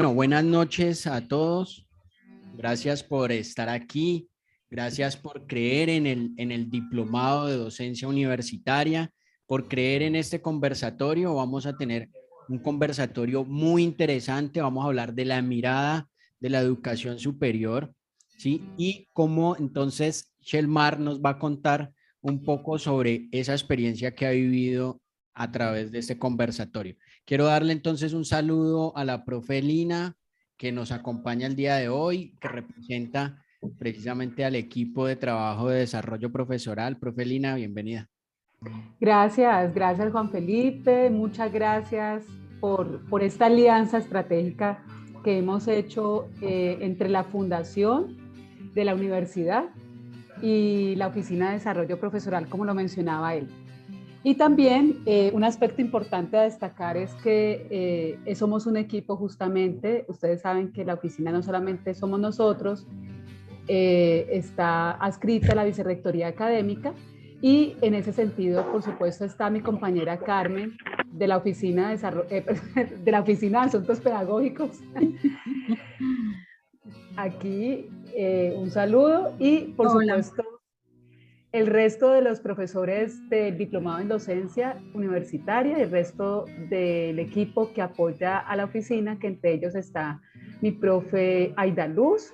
Bueno, buenas noches a todos. Gracias por estar aquí. Gracias por creer en el diplomado de docencia universitaria, por creer en este conversatorio. Vamos a tener un conversatorio muy interesante. Vamos a hablar de la mirada de la educación superior, ¿sí? Y cómo entonces Shelmar nos va a contar un poco sobre esa experiencia que ha vivido a través de este conversatorio. Quiero darle entonces un saludo a la profe Lina, que nos acompaña el día de hoy, que representa precisamente al equipo de trabajo de desarrollo profesoral. Profe Lina, bienvenida. Gracias Juan Felipe, muchas gracias por esta alianza estratégica que hemos hecho entre la Fundación de la Universidad y la Oficina de Desarrollo Profesoral, como lo mencionaba él. Y también un aspecto importante a destacar es que somos un equipo justamente, ustedes saben que la oficina no solamente somos nosotros, está adscrita a la Vicerrectoría Académica y en ese sentido, por supuesto, está mi compañera Carmen de la Oficina de la Oficina de Asuntos Pedagógicos. Aquí un saludo y, por Hola. supuesto, el resto de los profesores del diplomado en docencia universitaria, el resto del equipo que apoya a la oficina, que entre ellos está mi profe Aida Luz.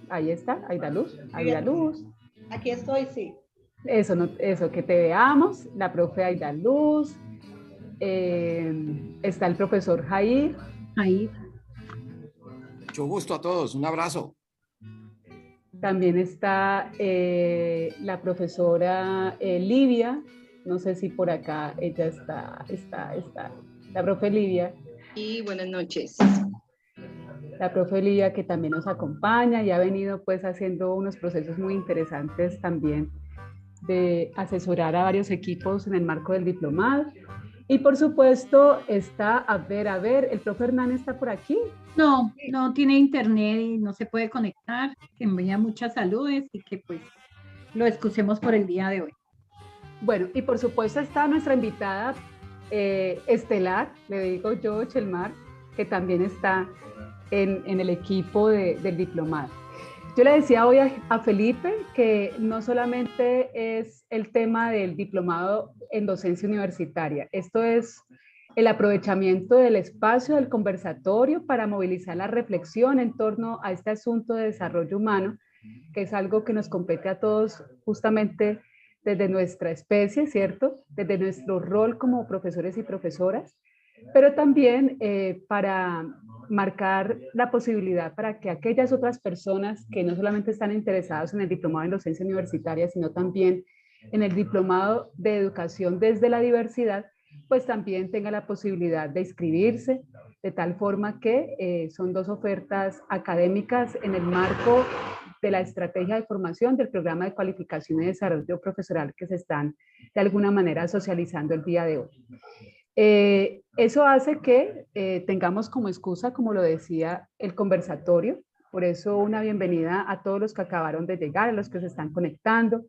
Ahí está, Aida Luz. Aida Luz. Aquí estoy, sí. Eso, no, eso, que te veamos, la profe Aida Luz, está el profesor Jair. Ahí. Mucho gusto a todos, un abrazo. También está la profesora Livia, no sé si por acá ella está, la profe Livia. Y buenas noches. La profe Livia que también nos acompaña y ha venido pues haciendo unos procesos muy interesantes también de asesorar a varios equipos en el marco del diplomado. Y por supuesto está, a ver, el profe Hernán está por aquí. No, no tiene internet y no se puede conectar, que envía muchas saludes y que pues lo excusemos por el día de hoy. Bueno, y por supuesto está nuestra invitada estelar, le digo yo, Chelmar, que también está en el equipo del diplomado. Yo le decía hoy a Felipe que no solamente es el tema del diplomado en docencia universitaria, esto es el aprovechamiento del espacio del conversatorio para movilizar la reflexión en torno a este asunto de desarrollo humano, que es algo que nos compete a todos justamente desde nuestra especie, ¿cierto? Desde nuestro rol como profesores y profesoras, pero también para marcar la posibilidad para que aquellas otras personas que no solamente están interesadas en el diplomado en docencia universitaria, sino también en el diplomado de educación desde la diversidad, pues también tenga la posibilidad de inscribirse, de tal forma que son dos ofertas académicas en el marco de la estrategia de formación del programa de cualificación y desarrollo profesoral que se están de alguna manera socializando el día de hoy. Eso hace que tengamos como excusa, como lo decía, el conversatorio. Por eso una bienvenida a todos los que acabaron de llegar, a los que se están conectando,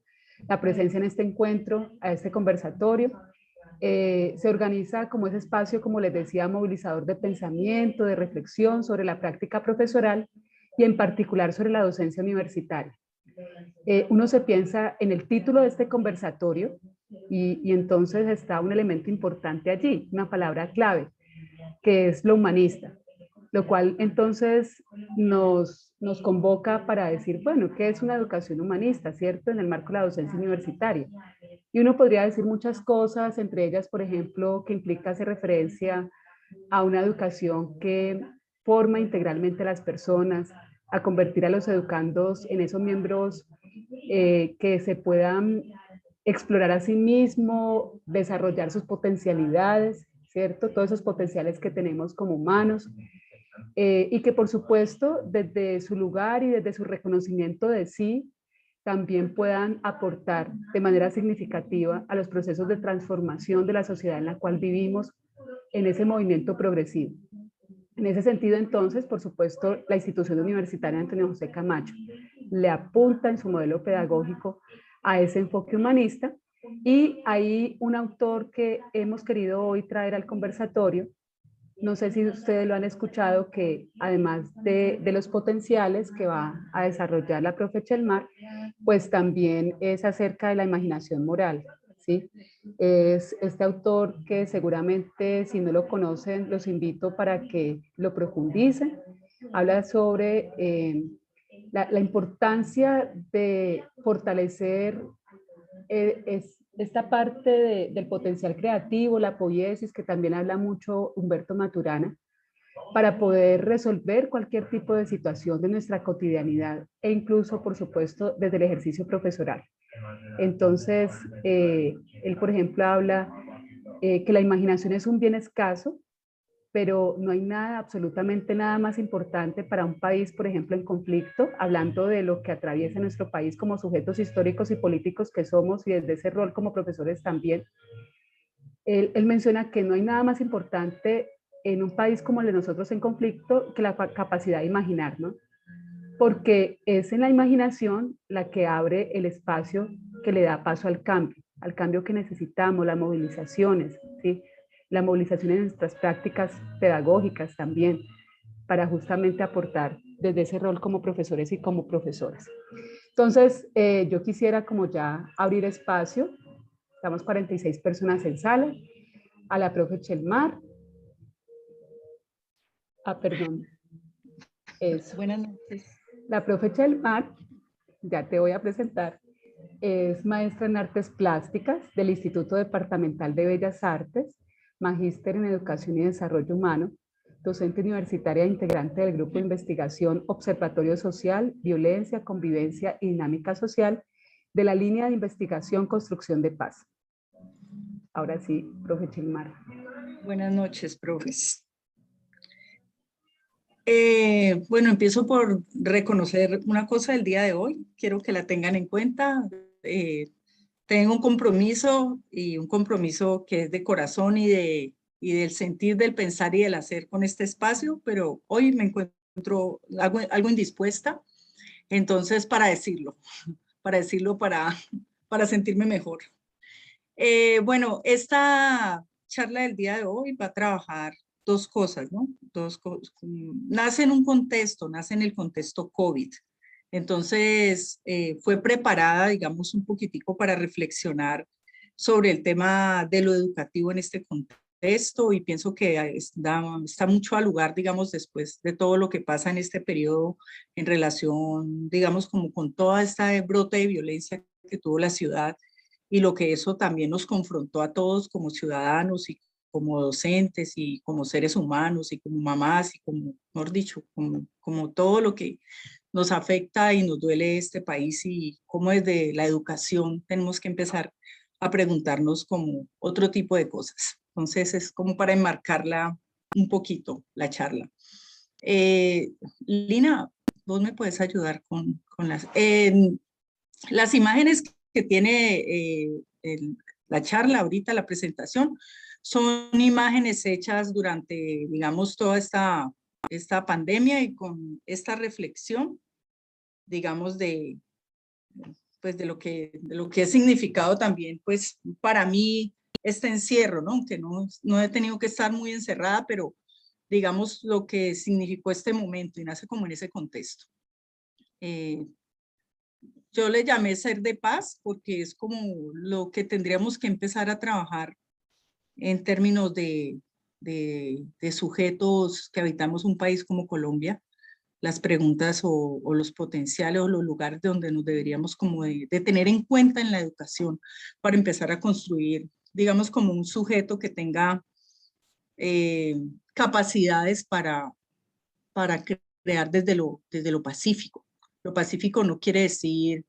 la presencia en este encuentro, a este conversatorio. Se organiza como ese espacio, como les decía, movilizador de pensamiento, de reflexión sobre la práctica profesoral y en particular sobre la docencia universitaria. Uno se piensa en el título de este conversatorio y entonces está un elemento importante allí, una palabra clave, que es lo humanista, lo cual entonces nos convoca para decir, bueno, ¿qué es una educación humanista, cierto? En el marco de la docencia universitaria. Y uno podría decir muchas cosas, entre ellas, por ejemplo, que implica hacer referencia a una educación que forma integralmente a las personas, a convertir a los educandos en esos miembros que se puedan explorar a sí mismo, desarrollar sus potencialidades, ¿cierto? Todos esos potenciales que tenemos como humanos, y que por supuesto desde su lugar y desde su reconocimiento de sí, también puedan aportar de manera significativa a los procesos de transformación de la sociedad en la cual vivimos en ese movimiento progresivo. En ese sentido, entonces, por supuesto, la institución universitaria Antonio José Camacho le apunta en su modelo pedagógico a ese enfoque humanista y hay un autor que hemos querido hoy traer al conversatorio no sé si ustedes lo han escuchado, que además de los potenciales que va a desarrollar la profe Chelmar, pues también es acerca de la imaginación moral, ¿sí? Es este autor que seguramente, si no lo conocen, los invito para que lo profundicen. Habla sobre la importancia de fortalecer esta parte del potencial creativo, la poiesis, que también habla mucho Humberto Maturana, para poder resolver cualquier tipo de situación de nuestra cotidianidad e incluso, por supuesto, desde el ejercicio profesoral. Entonces, él, por ejemplo, habla que la imaginación es un bien escaso, pero no hay nada, absolutamente nada más importante para un país, por ejemplo, en conflicto, hablando de lo que atraviesa nuestro país como sujetos históricos y políticos que somos y desde ese rol como profesores también. Él menciona que no hay nada más importante en un país como el de nosotros en conflicto que la capacidad de imaginar, ¿no? Porque es en la imaginación la que abre el espacio que le da paso al cambio que necesitamos, las movilizaciones, ¿sí? La movilización en nuestras prácticas pedagógicas también, para justamente aportar desde ese rol como profesores y como profesoras. Entonces, yo quisiera como ya abrir espacio, estamos 46 personas en sala, a la profe Chelmar, perdón, eso. Buenas noches. La profe Chelmar, ya te voy a presentar, es maestra en artes plásticas del Instituto Departamental de Bellas Artes, magíster en educación y desarrollo humano, docente universitaria e integrante del grupo de investigación Observatorio Social, Violencia, Convivencia y Dinámica Social de la línea de investigación Construcción de Paz. Ahora sí, profe Chelmar. Buenas noches, profes. Bueno, empiezo por reconocer una cosa del día de hoy. Quiero que la tengan en cuenta. Tengo un compromiso que es de corazón y del sentir, del pensar y del hacer con este espacio, pero hoy me encuentro algo indispuesta. Entonces, para decirlo, para sentirme mejor. Bueno, esta charla del día de hoy va a trabajar dos cosas, ¿no? Nace en el contexto COVID. Entonces, fue preparada, digamos, un poquitico para reflexionar sobre el tema de lo educativo en este contexto y pienso que está mucho al lugar, digamos, después de todo lo que pasa en este periodo en relación, digamos, como con toda esta brote de violencia que tuvo la ciudad y lo que eso también nos confrontó a todos como ciudadanos y como docentes y como seres humanos y como mamás y como, mejor dicho, como todo lo que nos afecta y nos duele este país y cómo desde la educación tenemos que empezar a preguntarnos como otro tipo de cosas. Entonces es como para enmarcarla un poquito la charla. Lina, vos me puedes ayudar con las imágenes que tiene la charla ahorita, la presentación, son imágenes hechas durante, digamos, toda esta pandemia y con esta reflexión, digamos, pues de lo que ha significado también, pues para mí este encierro, ¿no? Aunque no he tenido que estar muy encerrada, pero digamos lo que significó este momento y nace como en ese contexto. Yo le llamé ser de paz porque es como lo que tendríamos que empezar a trabajar en términos de sujetos que habitamos un país como Colombia, las preguntas o los potenciales o los lugares donde nos deberíamos como de tener en cuenta en la educación para empezar a construir, digamos, como un sujeto que tenga capacidades para crear desde lo pacífico. Lo pacífico no quiere decir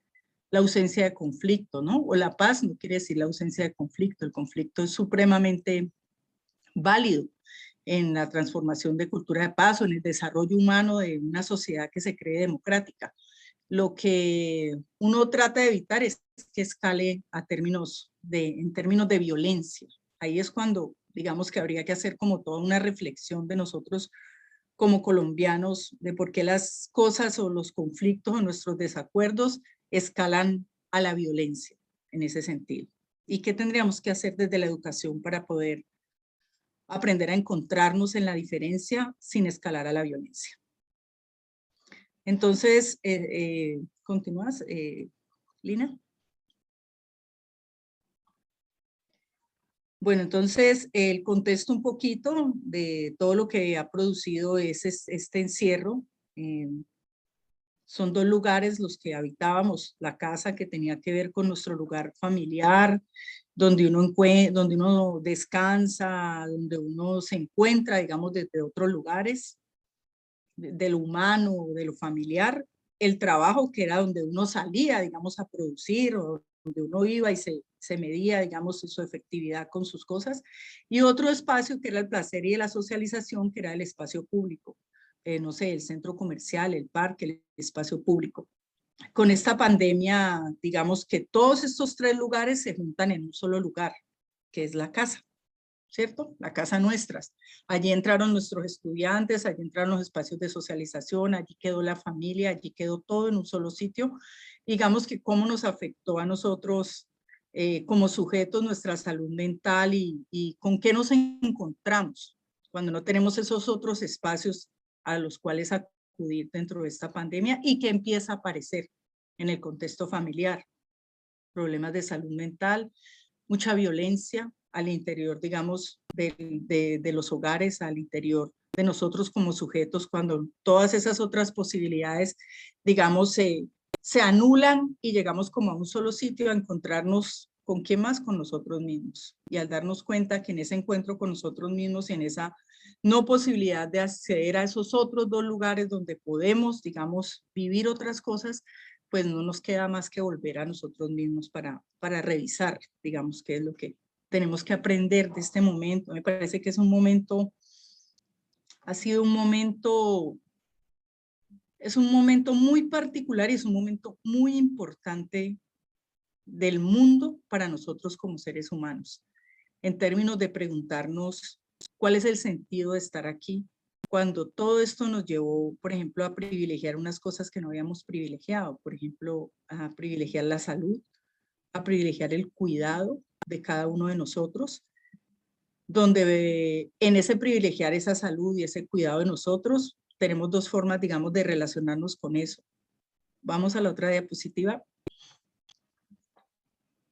la ausencia de conflicto, ¿no? O la paz no quiere decir la ausencia de conflicto. El conflicto es supremamente válido en la transformación de cultura de paz o en el desarrollo humano de una sociedad que se cree democrática. Lo que uno trata de evitar es que escale en términos de violencia. Ahí es cuando, digamos, que habría que hacer como toda una reflexión de nosotros como colombianos de por qué las cosas o los conflictos o nuestros desacuerdos escalan a la violencia en ese sentido. ¿Y qué tendríamos que hacer desde la educación para poder aprender a encontrarnos en la diferencia sin escalar a la violencia. Entonces, ¿continúas, Lina? Bueno, entonces el contexto un poquito de todo lo que ha producido es este encierro. Son 2 lugares los que habitábamos, la casa que tenía que ver con nuestro lugar familiar, donde uno descansa, donde uno se encuentra, digamos, desde otros lugares, de lo humano, de lo familiar. El trabajo, que era donde uno salía, digamos, a producir, o donde uno iba y se medía, digamos, su efectividad con sus cosas. Y otro espacio que era el placer y la socialización, que era el espacio público. No sé, el centro comercial, el parque, el espacio público. Con esta pandemia, digamos que todos estos 3 lugares se juntan en un solo lugar, que es la casa, ¿cierto? La casa nuestras. Allí entraron nuestros estudiantes, allí entraron los espacios de socialización, allí quedó la familia, allí quedó todo en un solo sitio. Digamos que cómo nos afectó a nosotros como sujetos nuestra salud mental y con qué nos encontramos cuando no tenemos esos otros espacios a los cuales acudir dentro de esta pandemia y que empieza a aparecer en el contexto familiar. Problemas de salud mental, mucha violencia al interior, digamos, de los hogares, al interior de nosotros como sujetos, cuando todas esas otras posibilidades, digamos, se anulan y llegamos como a un solo sitio a encontrarnos con quién más, con nosotros mismos. Y al darnos cuenta que en ese encuentro con nosotros mismos y en esa no posibilidad de acceder a esos otros 2 lugares donde podemos, digamos, vivir otras cosas, pues no nos queda más que volver a nosotros mismos para revisar, digamos, qué es lo que tenemos que aprender de este momento. Me parece que es un momento, ha sido un momento, es un momento muy particular y es un momento muy importante del mundo para nosotros como seres humanos, en términos de preguntarnos cuál es el sentido de estar aquí, cuando todo esto nos llevó, por ejemplo, a privilegiar unas cosas que no habíamos privilegiado, por ejemplo, a privilegiar la salud, a privilegiar el cuidado de cada uno de nosotros, donde en ese privilegiar esa salud y ese cuidado de nosotros, tenemos 2 formas, digamos, de relacionarnos con eso. Vamos a la otra diapositiva.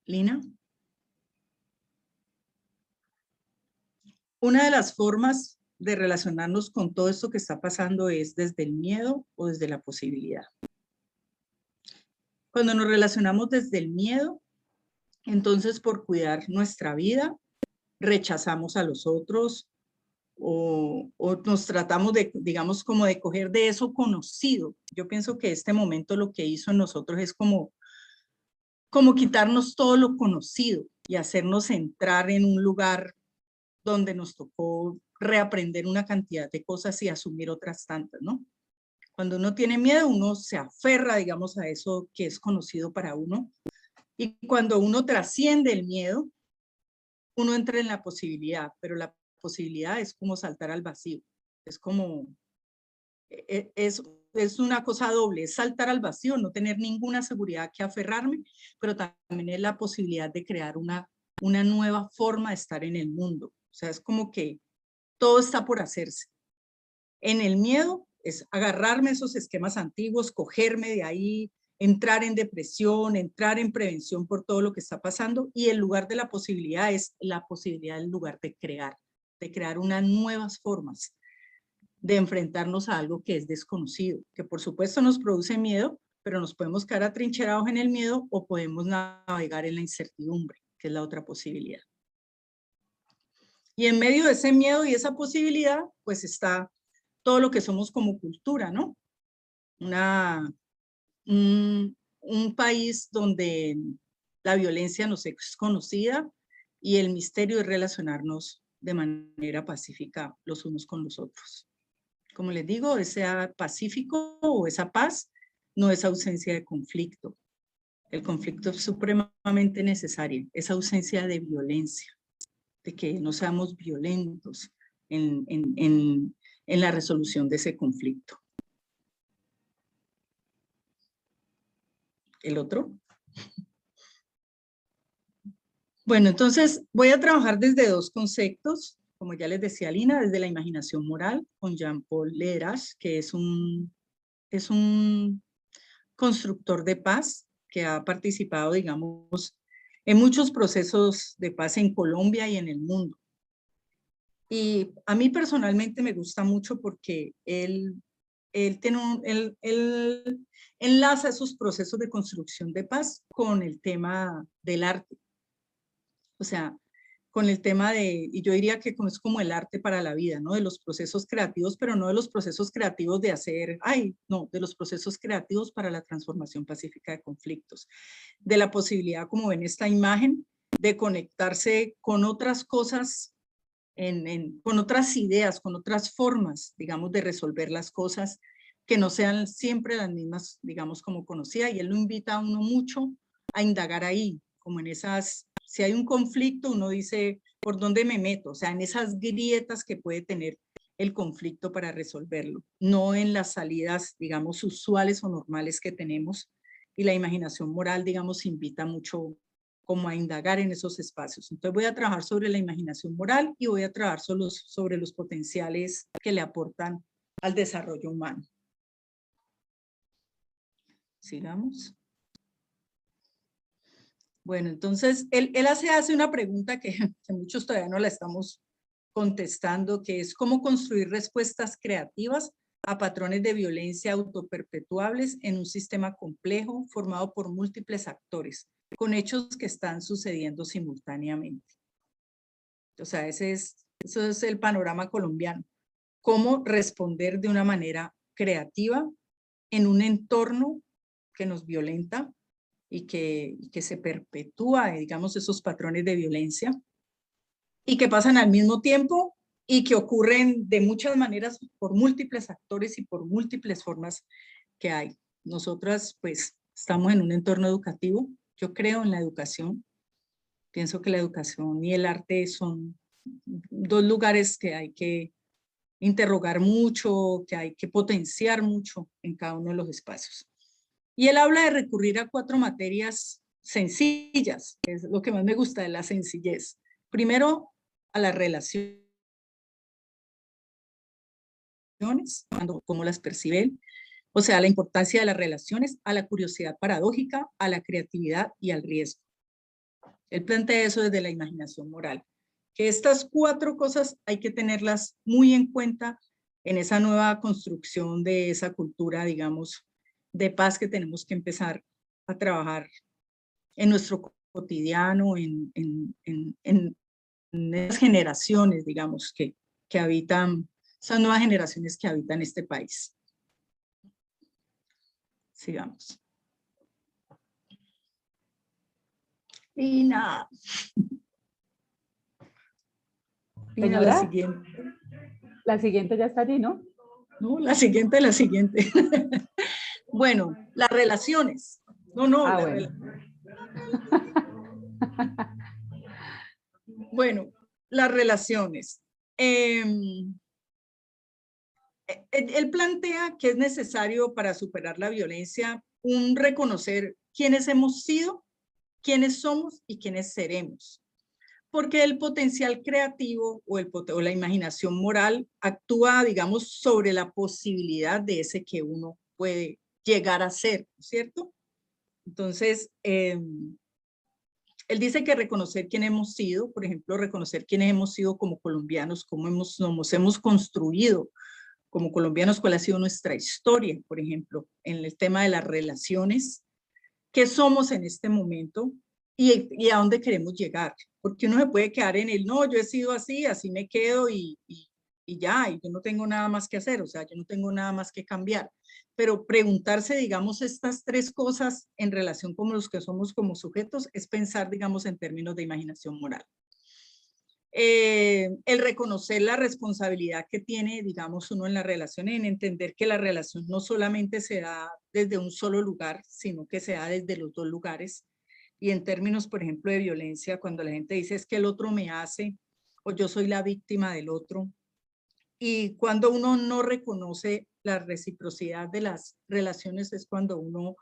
Lina. Una de las formas de relacionarnos con todo esto que está pasando es desde el miedo o desde la posibilidad. Cuando nos relacionamos desde el miedo, entonces por cuidar nuestra vida, rechazamos a los otros o nos tratamos de, digamos, como de coger de eso conocido. Yo pienso que este momento lo que hizo en nosotros es como quitarnos todo lo conocido y hacernos entrar en un lugar donde nos tocó reaprender una cantidad de cosas y asumir otras tantas, ¿no? Cuando uno tiene miedo, uno se aferra, digamos, a eso que es conocido para uno. Y cuando uno trasciende el miedo, uno entra en la posibilidad, pero la posibilidad es como saltar al vacío. Es como, es una cosa doble, es saltar al vacío, no tener ninguna seguridad que aferrarme, pero también es la posibilidad de crear una nueva forma de estar en el mundo. O sea, es como que todo está por hacerse. En el miedo es agarrarme esos esquemas antiguos, cogerme de ahí, entrar en depresión, entrar en prevención por todo lo que está pasando, y el lugar de la posibilidad es la posibilidad del lugar de crear unas nuevas formas de enfrentarnos a algo que es desconocido, que por supuesto nos produce miedo, pero nos podemos quedar atrincherados en el miedo o podemos navegar en la incertidumbre, que es la otra posibilidad. Y en medio de ese miedo y esa posibilidad, pues está todo lo que somos como cultura, ¿no? Un país donde la violencia nos es conocida y el misterio es relacionarnos de manera pacífica los unos con los otros. Como les digo, ese pacífico o esa paz no es ausencia de conflicto. El conflicto es supremamente necesario, es ausencia de violencia, de que no seamos violentos en la resolución de ese conflicto. ¿El otro? Bueno, entonces voy a trabajar desde 2 conceptos. como ya les decía Lina, desde la imaginación moral, con Jean-Paul Leras, que es un constructor de paz que ha participado, digamos, en muchos procesos de paz en Colombia y en el mundo. Y a mí personalmente me gusta mucho porque él enlaza esos procesos de construcción de paz con el tema del arte. O sea, con el tema de, y yo diría que es como el arte para la vida, ¿no? De los procesos creativos, pero no de los procesos creativos de hacer, no, de los procesos creativos para la transformación pacífica de conflictos. De la posibilidad, como ven esta imagen, de conectarse con otras cosas, con otras ideas, con otras formas, digamos, de resolver las cosas que no sean siempre las mismas, digamos, como conocía. Y él lo invita a uno mucho a indagar ahí, como en esas, si hay un conflicto, uno dice, ¿por dónde me meto? O sea, en esas grietas que puede tener el conflicto para resolverlo, no en las salidas, digamos, usuales o normales que tenemos. Y la imaginación moral, digamos, invita mucho como a indagar en esos espacios. Entonces voy a trabajar sobre la imaginación moral y voy a trabajar sobre los potenciales que le aportan al desarrollo humano. Sigamos. Bueno, entonces él hace una pregunta que muchos todavía no la estamos contestando, que es cómo construir respuestas creativas a patrones de violencia autoperpetuables en un sistema complejo formado por múltiples actores, con hechos que están sucediendo simultáneamente. O sea, eso es el panorama colombiano. Cómo responder de una manera creativa en un entorno que nos violenta y que se perpetúa, digamos, esos patrones de violencia y que pasan al mismo tiempo y que ocurren de muchas maneras por múltiples actores y por múltiples formas que hay. Nosotras, pues, estamos en un entorno educativo. Yo creo en la educación. Pienso que la educación y el arte son dos lugares que hay que interrogar mucho, que hay que potenciar mucho en cada uno de los espacios. Y él habla de recurrir a 4 materias sencillas, que es lo que más me gusta de la sencillez. Primero, a las relaciones, cómo las percibe él. O sea, la importancia de las relaciones, a la curiosidad paradójica, a la creatividad y al riesgo. Él plantea eso desde la imaginación moral, que estas 4 cosas hay que tenerlas muy en cuenta en esa nueva construcción de esa cultura, digamos, de paz que tenemos que empezar a trabajar en nuestro cotidiano, en las generaciones, digamos, que habitan, esas nuevas generaciones que habitan este país. Sigamos. Y nada. Señora, la siguiente. La siguiente ya está allí, ¿no? No, la siguiente. Bueno, las relaciones. Bueno. Bueno, las relaciones. Él plantea que es necesario para superar la violencia un reconocer quiénes hemos sido, quiénes somos y quiénes seremos. Porque el potencial creativo o la imaginación moral actúa, digamos, sobre la posibilidad de ese que uno puede llegar a ser, ¿cierto? Entonces, él dice que reconocer quién hemos sido, por ejemplo, reconocer quiénes hemos sido como colombianos, cómo nos hemos construido como colombianos, cuál ha sido nuestra historia, por ejemplo, en el tema de las relaciones, qué somos en este momento y a dónde queremos llegar. Porque uno se puede quedar en el, no, yo he sido así, así me quedo y ya, y yo no tengo nada más que hacer, o sea, yo no tengo nada más que cambiar. Pero preguntarse, digamos, estas 3 cosas en relación con los que somos como sujetos es pensar, digamos, en términos de imaginación moral. El reconocer la responsabilidad que tiene, digamos, uno en la relación, en entender que la relación no solamente se da desde un solo lugar, sino que se da desde los 2 lugares. Y en términos, por ejemplo, de violencia, cuando la gente dice es que el otro me hace o yo soy la víctima del otro. Y cuando uno no reconoce la reciprocidad de las relaciones es cuando uno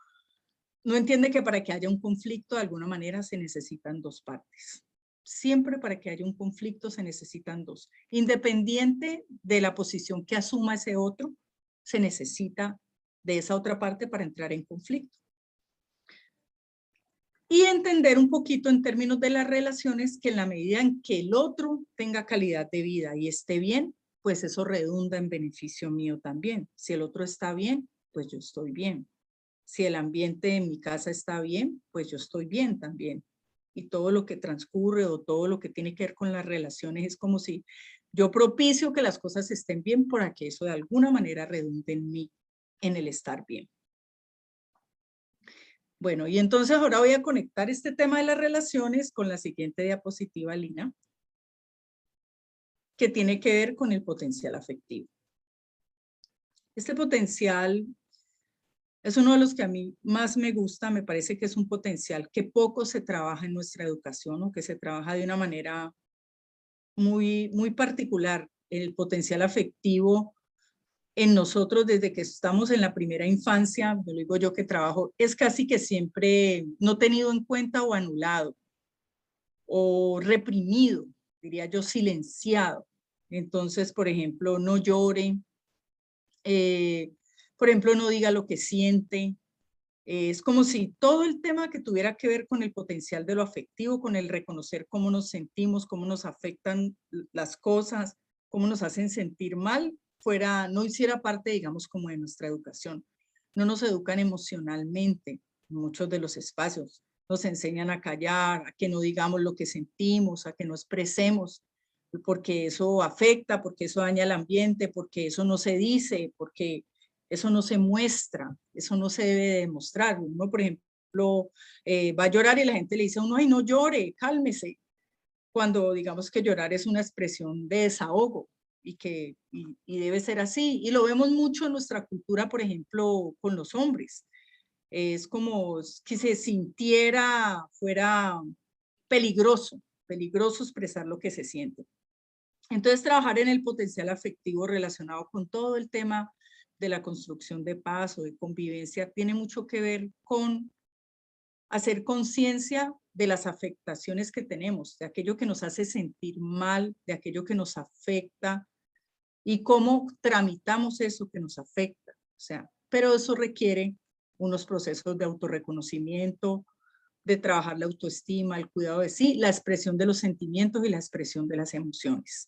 no entiende que para que haya un conflicto de alguna manera se necesitan 2 partes. Siempre para que haya un conflicto se necesitan dos. Independiente de la posición que asuma ese otro, se necesita de esa otra parte para entrar en conflicto. Y entender un poquito en términos de las relaciones que en la medida en que el otro tenga calidad de vida y esté bien, pues eso redunda en beneficio mío también. Si el otro está bien, pues yo estoy bien. Si el ambiente en mi casa está bien, pues yo estoy bien también. Y todo lo que transcurre o todo lo que tiene que ver con las relaciones es como si yo propicio que las cosas estén bien para que eso de alguna manera redunde en mí, en el estar bien. Bueno, y entonces ahora voy a conectar este tema de las relaciones con la siguiente diapositiva, Lina, que tiene que ver con el potencial afectivo. Este potencial es uno de los que a mí más me gusta, me parece que es un potencial que poco se trabaja en nuestra educación o que se trabaja de una manera muy particular. El potencial afectivo en nosotros desde que estamos en la primera infancia, lo digo yo que trabajo, es casi que siempre no tenido en cuenta o anulado o reprimido, diría yo silenciado. Entonces, por ejemplo, no llore, por ejemplo, no diga lo que siente. Es como si todo el tema que tuviera que ver con el potencial de lo afectivo, con el reconocer cómo nos sentimos, cómo nos afectan las cosas, cómo nos hacen sentir mal, no hiciera parte, digamos, como de nuestra educación. No nos educan emocionalmente en muchos de los espacios. Nos enseñan a callar, a que no digamos lo que sentimos, a que no expresemos, porque eso afecta, porque eso daña el ambiente, porque eso no se dice, porque eso no se muestra, eso no se debe demostrar. Uno, por ejemplo, va a llorar y la gente le dice a uno, ay, no llore, cálmese. Cuando digamos que llorar es una expresión de desahogo y debe ser así. Y lo vemos mucho en nuestra cultura, por ejemplo, con los hombres. Es como que se sintiera, fuera peligroso expresar lo que se siente. Entonces, trabajar en el potencial afectivo relacionado con todo el tema de la construcción de paz o de convivencia tiene mucho que ver con hacer conciencia de las afectaciones que tenemos, de aquello que nos hace sentir mal, de aquello que nos afecta y cómo tramitamos eso que nos afecta. O sea, pero eso requiere unos procesos de autorreconocimiento, de trabajar la autoestima, el cuidado de sí, la expresión de los sentimientos y la expresión de las emociones.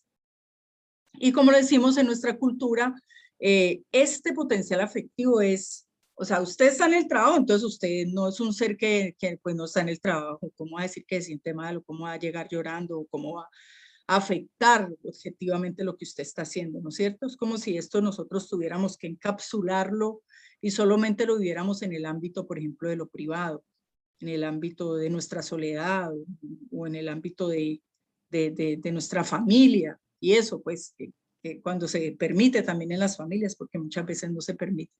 Y como lo decimos en nuestra cultura, este potencial afectivo es, o sea, usted está en el trabajo, entonces usted no es un ser que pues no está en el trabajo. ¿Cómo va a decir que se siente mal o cómo va a llegar llorando o cómo va a afectar objetivamente lo que usted está haciendo? ¿No es cierto? Es como si esto nosotros tuviéramos que encapsularlo y solamente lo viviéramos en el ámbito, por ejemplo, de lo privado, en el ámbito de nuestra soledad o en el ámbito de nuestra familia. Y eso, pues, que cuando se permite también en las familias, porque muchas veces no se permite.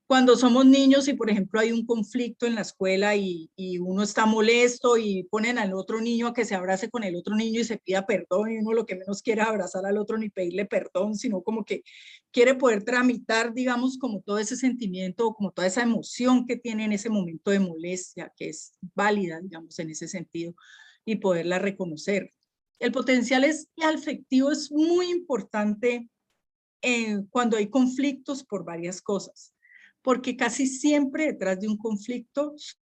Cuando somos niños y, por ejemplo, hay un conflicto en la escuela y uno está molesto y ponen al otro niño a que se abrace con el otro niño y se pida perdón, y uno lo que menos quiere es abrazar al otro ni pedirle perdón, sino como que quiere poder tramitar, digamos, como todo ese sentimiento o como toda esa emoción que tiene en ese momento de molestia, que es válida, digamos, en ese sentido, y poderla reconocer. El potencial afectivo es muy importante cuando hay conflictos por varias cosas, porque casi siempre detrás de un conflicto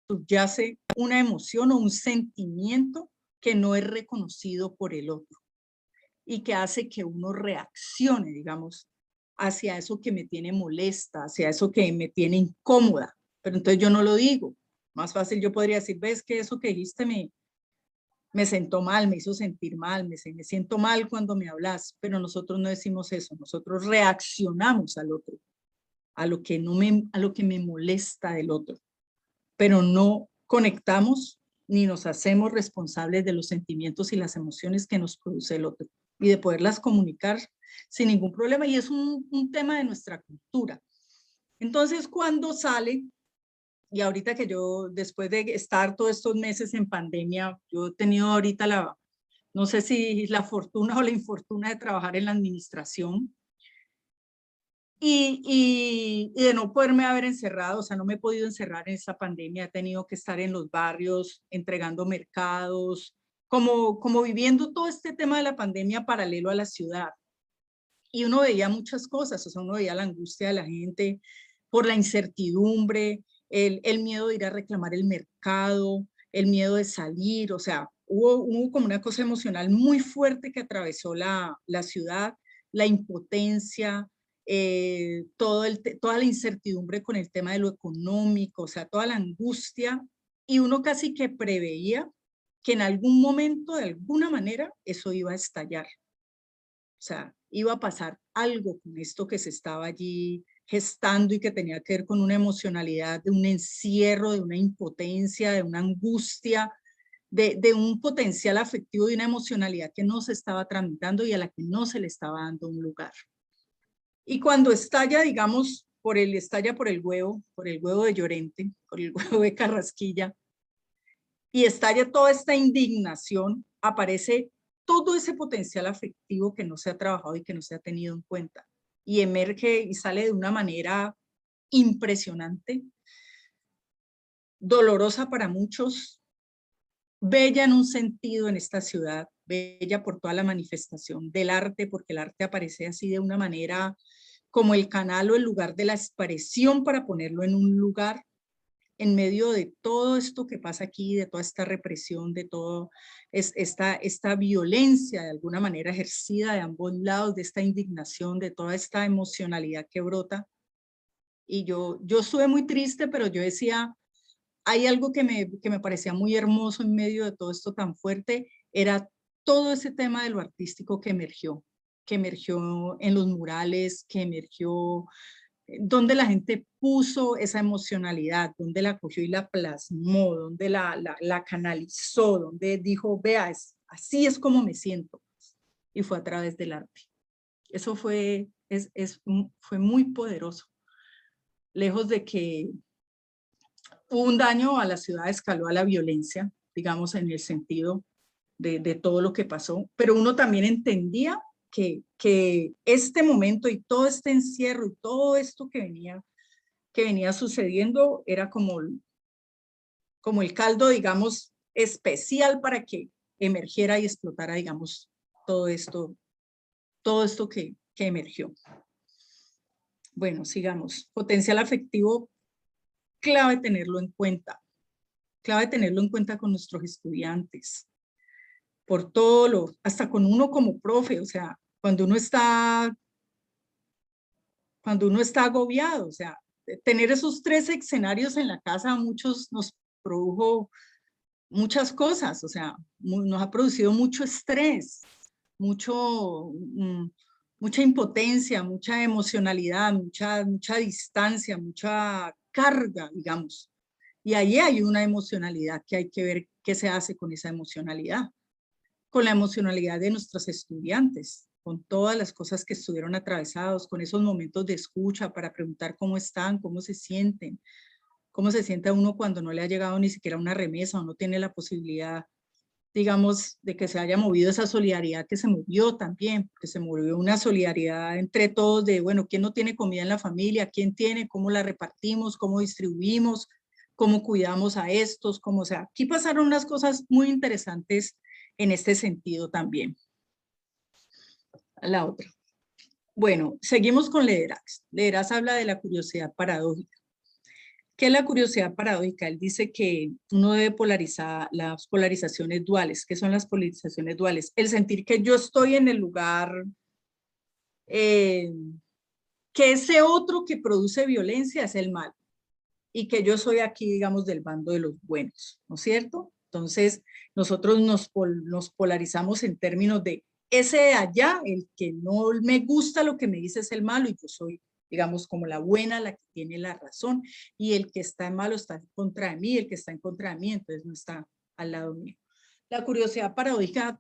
subyace una emoción o un sentimiento que no es reconocido por el otro y que hace que uno reaccione, digamos, hacia eso que me tiene molesta, hacia eso que me tiene incómoda, pero entonces yo no lo digo. Más fácil yo podría decir, ves que eso que dijiste me sentó mal, me hizo sentir mal, me siento mal cuando me hablas, pero nosotros no decimos eso, nosotros reaccionamos al otro, a lo que me molesta del otro, pero no conectamos ni nos hacemos responsables de los sentimientos y las emociones que nos produce el otro y de poderlas comunicar sin ningún problema, y es un tema de nuestra cultura. Entonces, cuando sale, y ahorita que yo, después de estar todos estos meses en pandemia, yo he tenido ahorita no sé si la fortuna o la infortuna de trabajar en la administración y de no poderme haber encerrado, o sea, no me he podido encerrar en esta pandemia, he tenido que estar en los barrios entregando mercados, como viviendo todo este tema de la pandemia paralelo a la ciudad. Y uno veía muchas cosas, o sea, uno veía la angustia de la gente por la incertidumbre, el miedo de ir a reclamar el mercado, el miedo de salir, o sea, hubo como una cosa emocional muy fuerte que atravesó la ciudad, la impotencia, toda la incertidumbre con el tema de lo económico, o sea, toda la angustia, y uno casi que preveía que en algún momento, de alguna manera, eso iba a estallar. O sea, iba a pasar algo con esto que se estaba allí gestando y que tenía que ver con una emocionalidad, de un encierro, de una impotencia, de una angustia, de un potencial afectivo, de una emocionalidad que no se estaba tramitando y a la que no se le estaba dando un lugar. Y cuando estalla, digamos, estalla por el huevo de Llorente, por el huevo de Carrasquilla, y estalla toda esta indignación, aparece todo ese potencial afectivo que no se ha trabajado y que no se ha tenido en cuenta. Y emerge y sale de una manera impresionante, dolorosa para muchos, bella en un sentido en esta ciudad, bella por toda la manifestación del arte, porque el arte aparece así de una manera como el canal o el lugar de la expresión para ponerlo en un lugar en medio de todo esto que pasa aquí, de toda esta represión, de toda esta violencia de alguna manera ejercida de ambos lados, de esta indignación, de toda esta emocionalidad que brota. Y yo estuve muy triste, pero yo decía, hay algo que me parecía muy hermoso en medio de todo esto tan fuerte, era todo ese tema de lo artístico que emergió en los murales, que emergió donde la gente puso esa emocionalidad, donde la cogió y la plasmó, donde la canalizó, donde dijo, vea, así es como me siento. Y fue a través del arte. Eso fue muy poderoso. Lejos de que hubo un daño a la ciudad, escaló a la violencia, digamos, en el sentido de todo lo que pasó, pero uno también entendía que este momento y todo este encierro y todo esto que venía sucediendo era como el caldo, digamos, especial para que emergiera y explotara, digamos, todo esto que emergió. Bueno, sigamos. Potencial afectivo, clave tenerlo en cuenta con nuestros estudiantes, por todo hasta con uno como profe, o sea, cuando uno está agobiado, o sea, tener esos 3 escenarios en la casa a muchos nos produjo muchas cosas, o sea, nos ha producido mucho estrés, mucha impotencia, mucha emocionalidad, mucha distancia, mucha carga, digamos. Y ahí hay una emocionalidad que hay que ver qué se hace con esa emocionalidad, con la emocionalidad de nuestros estudiantes, con todas las cosas que estuvieron atravesados, con esos momentos de escucha para preguntar cómo están, cómo se sienten, cómo se siente uno cuando no le ha llegado ni siquiera una remesa o no tiene la posibilidad, digamos, de que se haya movido esa solidaridad que se movió también, que se movió una solidaridad entre todos de, bueno, ¿quién no tiene comida en la familia? ¿Quién tiene? ¿Cómo la repartimos? ¿Cómo distribuimos? ¿Cómo cuidamos a estos? O sea, aquí pasaron unas cosas muy interesantes en este sentido también. La otra. Bueno, seguimos con Lederach. Lederach habla de la curiosidad paradójica. ¿Qué es la curiosidad paradójica? Él dice que uno debe polarizar las polarizaciones duales. ¿Qué son las polarizaciones duales? El sentir que yo estoy en el lugar, que ese otro que produce violencia es el mal y que yo soy aquí, digamos, del bando de los buenos, ¿no es cierto? Entonces, nosotros nos polarizamos en términos de ese de allá, el que no me gusta lo que me dice es el malo y yo soy, digamos, como la buena, la que tiene la razón, y el que está en malo está en contra de mí, el que está en contra de mí, entonces no está al lado mío. La curiosidad paradójica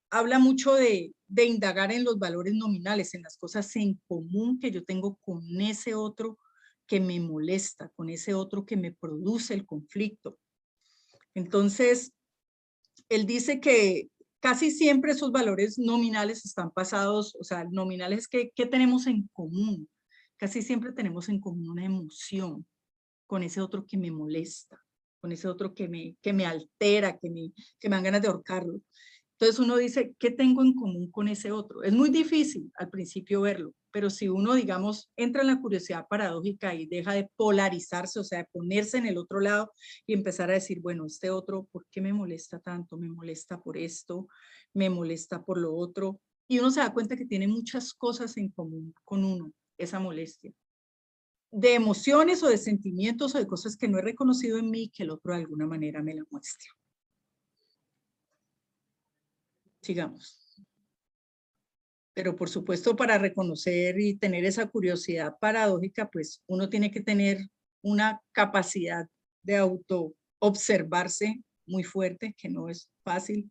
habla mucho de indagar en los valores nominales, en las cosas en común que yo tengo con ese otro que me molesta, con ese otro que me produce el conflicto. Entonces, él dice que casi siempre esos valores nominales están basados, o sea, nominales que tenemos en común. Casi siempre tenemos en común una emoción con ese otro que me molesta. con ese otro que me altera, que me dan ganas de ahorcarlo. Entonces uno dice, ¿qué tengo en común con ese otro? Es muy difícil al principio verlo, pero si uno, digamos, entra en la curiosidad paradójica y deja de polarizarse, o sea, de ponerse en el otro lado y empezar a decir, bueno, este otro, ¿por qué me molesta tanto? Me molesta por esto, me molesta por lo otro. Y uno se da cuenta que tiene muchas cosas en común con uno, esa molestia. De emociones o de sentimientos o de cosas que no he reconocido en mí, que el otro de alguna manera me la muestra. Sigamos. Pero por supuesto, para reconocer y tener esa curiosidad paradójica, pues uno tiene que tener una capacidad de auto-observarse muy fuerte, que no es fácil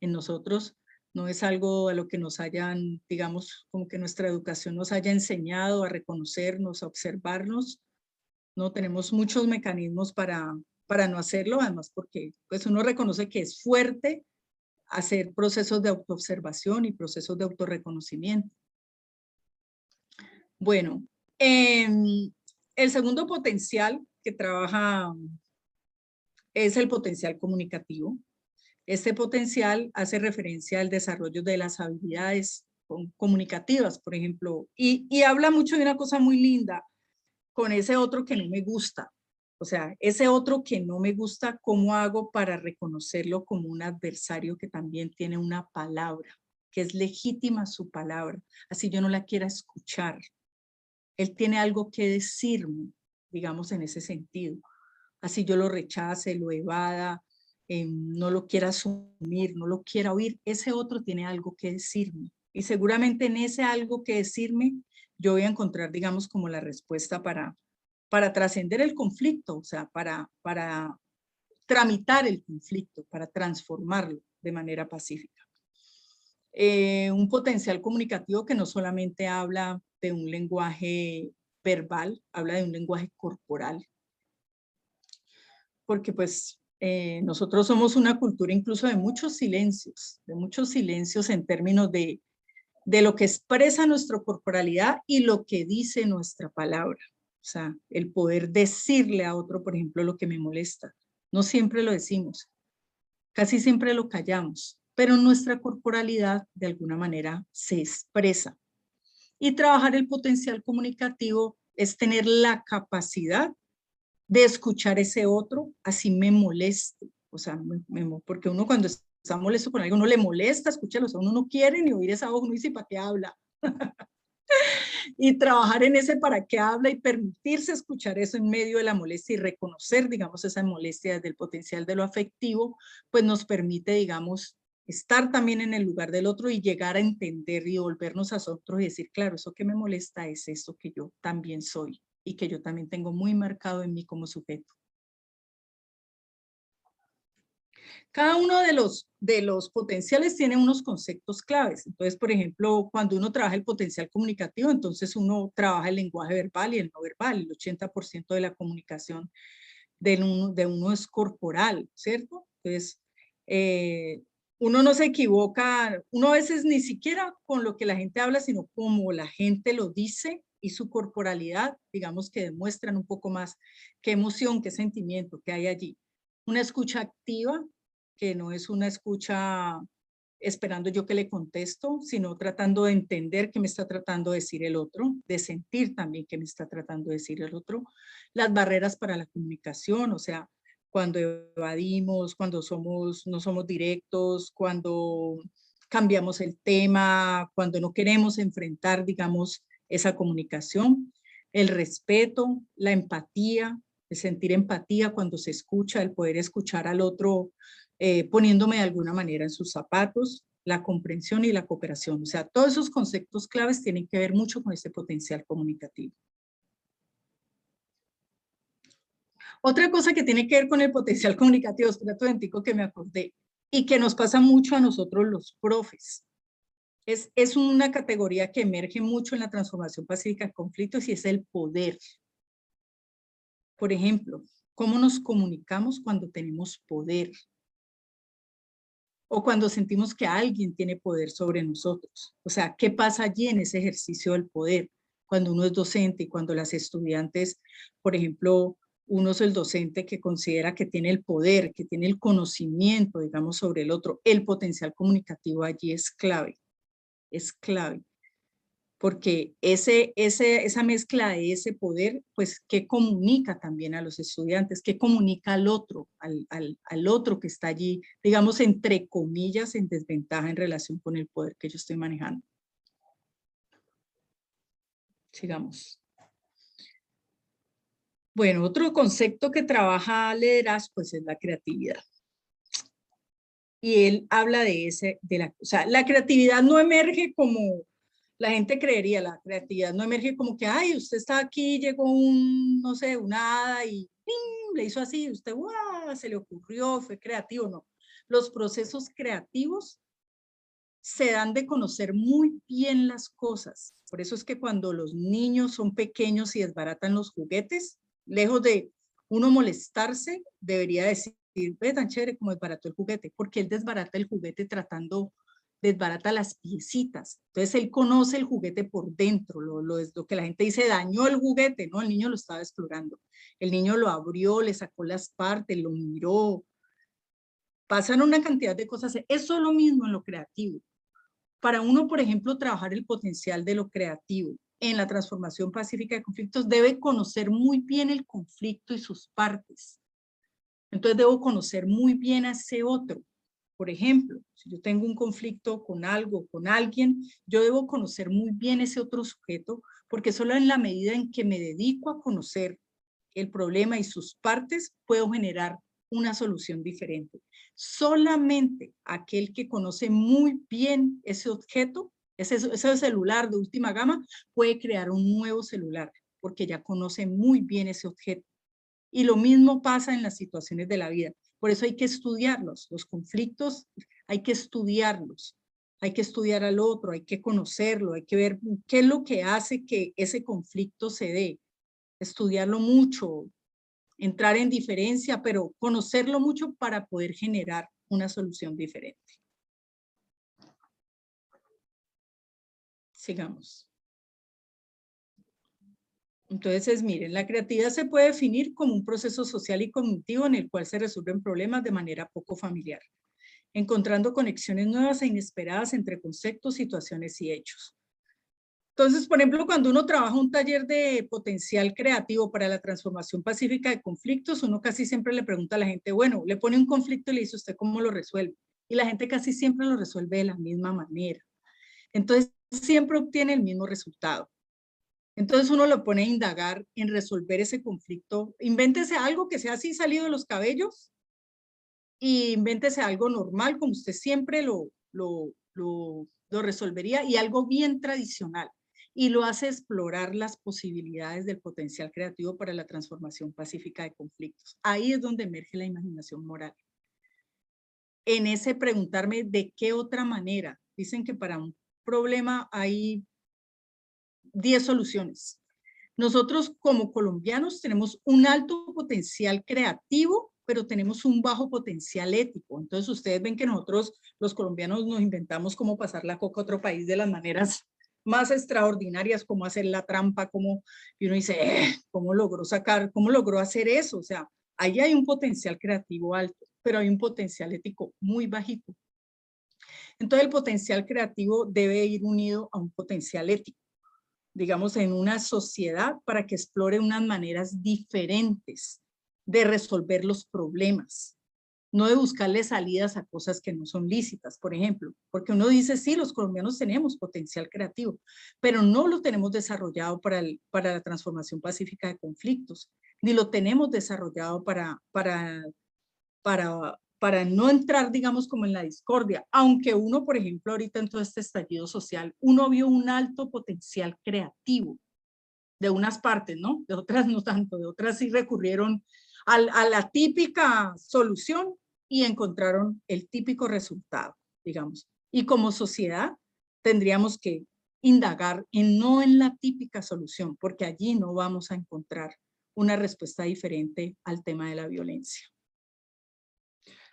en nosotros, no es algo a lo que nos hayan, digamos, como que nuestra educación nos haya enseñado a reconocernos, a observarnos. No tenemos muchos mecanismos para no hacerlo, además porque pues uno reconoce que es fuerte hacer procesos de autoobservación y procesos de autorreconocimiento. Bueno, el segundo potencial que trabaja es el potencial comunicativo. Este potencial hace referencia al desarrollo de las habilidades comunicativas, por ejemplo, y habla mucho de una cosa muy linda, con ese otro que no me gusta. O sea, ese otro que no me gusta, ¿cómo hago para reconocerlo como un adversario que también tiene una palabra, que es legítima su palabra, así yo no la quiera escuchar? Él tiene algo que decirme, digamos, en ese sentido. Así yo lo rechace, lo evada, no lo quiera asumir, no lo quiera oír, ese otro tiene algo que decirme. Y seguramente en ese algo que decirme, yo voy a encontrar, digamos, como la respuesta para trascender el conflicto, o sea, para tramitar el conflicto, para transformarlo de manera pacífica. Un potencial comunicativo que no solamente habla de un lenguaje verbal, habla de un lenguaje corporal. Porque pues nosotros somos una cultura incluso de muchos silencios en términos de lo que expresa nuestra corporalidad y lo que dice nuestra palabra. O sea, el poder decirle a otro, por ejemplo, lo que me molesta. No siempre lo decimos, casi siempre lo callamos, pero nuestra corporalidad de alguna manera se expresa. Y trabajar el potencial comunicativo es tener la capacidad de escuchar ese otro, así me moleste. O sea, porque uno cuando está molesto con algo, uno le molesta escucharlo, o sea, uno no quiere ni oír esa voz, uno dice, ¿para qué habla? Y trabajar en ese para qué habla y permitirse escuchar eso en medio de la molestia y reconocer, digamos, esa molestia desde el potencial de lo afectivo, pues nos permite, digamos, estar también en el lugar del otro y llegar a entender y volvernos a nosotros y decir, claro, eso que me molesta es esto que yo también soy y que yo también tengo muy marcado en mí como sujeto. Cada uno de los potenciales tiene unos conceptos claves. Entonces, por ejemplo, cuando uno trabaja el potencial comunicativo, entonces uno trabaja el lenguaje verbal y el no verbal. El 80% de la comunicación de uno es corporal, ¿cierto? Entonces, uno no se equivoca, uno a veces ni siquiera con lo que la gente habla, sino como la gente lo dice y su corporalidad, digamos que demuestran un poco más qué emoción, qué sentimiento que hay allí. Una escucha activa, que no es una escucha esperando yo que le contesto, sino tratando de entender qué me está tratando de decir el otro, de sentir también qué me está tratando de decir el otro. Las barreras para la comunicación, o sea, cuando evadimos, cuando no somos directos, cuando cambiamos el tema, cuando no queremos enfrentar, digamos, esa comunicación. El respeto, la empatía, el sentir empatía cuando se escucha, el poder escuchar al otro poniéndome de alguna manera en sus zapatos, la comprensión y la cooperación. O sea, todos esos conceptos claves tienen que ver mucho con este potencial comunicativo. Otra cosa que tiene que ver con el potencial comunicativo, espérate un momentico que me acordé, y que nos pasa mucho a nosotros los profes. Es una categoría que emerge mucho en la transformación pacífica de conflictos y es el poder. Por ejemplo, ¿cómo nos comunicamos cuando tenemos poder? O cuando sentimos que alguien tiene poder sobre nosotros. O sea, ¿qué pasa allí en ese ejercicio del poder? Cuando uno es docente y cuando las estudiantes, por ejemplo, Uno es el docente que considera que tiene el poder, que tiene el conocimiento, digamos, sobre el otro. El potencial comunicativo allí es clave, porque esa mezcla de ese poder, pues, ¿qué comunica también a los estudiantes? ¿Qué comunica al otro, al otro que está allí, digamos, entre comillas, en desventaja en relación con el poder que yo estoy manejando? Sigamos. Bueno, otro concepto que trabaja Lederach, pues, es la creatividad. Y él habla de o sea, la creatividad no emerge como la gente creería, la creatividad no emerge como que, ay, usted está aquí, llegó no sé, una hada y ¡ping! Le hizo así, usted, ¡guau! Se le ocurrió, fue creativo, no. Los procesos creativos se dan de conocer muy bien las cosas. Por eso es que cuando los niños son pequeños y desbaratan los juguetes, lejos de uno molestarse, debería decir, ve tan chévere como desbarató el juguete, porque él desbarata el juguete desbarata las piecitas. Entonces él conoce el juguete por dentro, lo que la gente dice, dañó el juguete, ¿no? El niño lo estaba explorando. El niño lo abrió, le sacó las partes, lo miró. Pasan una cantidad de cosas. Eso es lo mismo en lo creativo. Para uno, por ejemplo, trabajar el potencial de lo creativo en la transformación pacífica de conflictos, debe conocer muy bien el conflicto y sus partes. Entonces debo conocer muy bien a ese otro. Por ejemplo, si yo tengo un conflicto con algo, con alguien, yo debo conocer muy bien ese otro sujeto, porque solo en la medida en que me dedico a conocer el problema y sus partes, puedo generar una solución diferente. Solamente aquel que conoce muy bien ese objeto, ese celular de última gama, puede crear un nuevo celular, porque ya conoce muy bien ese objeto. Y lo mismo pasa en las situaciones de la vida. Por eso hay que estudiarlos. Los conflictos hay que estudiarlos. Hay que estudiar al otro, hay que conocerlo, hay que ver qué es lo que hace que ese conflicto se dé. Estudiarlo mucho, entrar en diferencia, pero conocerlo mucho para poder generar una solución diferente. Sigamos. Entonces, miren, la creatividad se puede definir como un proceso social y cognitivo en el cual se resuelven problemas de manera poco familiar, encontrando conexiones nuevas e inesperadas entre conceptos, situaciones y hechos. Entonces, por ejemplo, cuando uno trabaja un taller de potencial creativo para la transformación pacífica de conflictos, uno casi siempre le pregunta a la gente, bueno, le pone un conflicto y le dice, ¿usted cómo lo resuelve? Y la gente casi siempre lo resuelve de la misma manera. Entonces, siempre obtiene el mismo resultado. Entonces uno lo pone a indagar en resolver ese conflicto. Invéntese algo que sea así salido de los cabellos y invéntese algo normal como usted siempre lo resolvería y algo bien tradicional. Y lo hace explorar las posibilidades del potencial creativo para la transformación pacífica de conflictos. Ahí es donde emerge la imaginación moral. En ese preguntarme de qué otra manera. Dicen que para un problema hay 10 soluciones. Nosotros como colombianos tenemos un alto potencial creativo, pero tenemos un bajo potencial ético. Entonces ustedes ven que nosotros los colombianos nos inventamos cómo pasar la coca a otro país de las maneras más extraordinarias, como hacer la trampa, y uno dice, ¿cómo logró hacer eso? O sea, ahí hay un potencial creativo alto, pero hay un potencial ético muy bajito. Entonces el potencial creativo debe ir unido a un potencial ético, digamos, en una sociedad para que explore unas maneras diferentes de resolver los problemas, no de buscarle salidas a cosas que no son lícitas, por ejemplo, porque uno dice, sí, los colombianos tenemos potencial creativo, pero no lo tenemos desarrollado para la transformación pacífica de conflictos, ni lo tenemos desarrollado para no entrar, digamos, como en la discordia, aunque uno, por ejemplo, ahorita en todo este estallido social, uno vio un alto potencial creativo de unas partes, ¿no? De otras no tanto, de otras sí recurrieron a la típica solución y encontraron el típico resultado, digamos. Y como sociedad tendríamos que indagar no en la típica solución, porque allí no vamos a encontrar una respuesta diferente al tema de la violencia.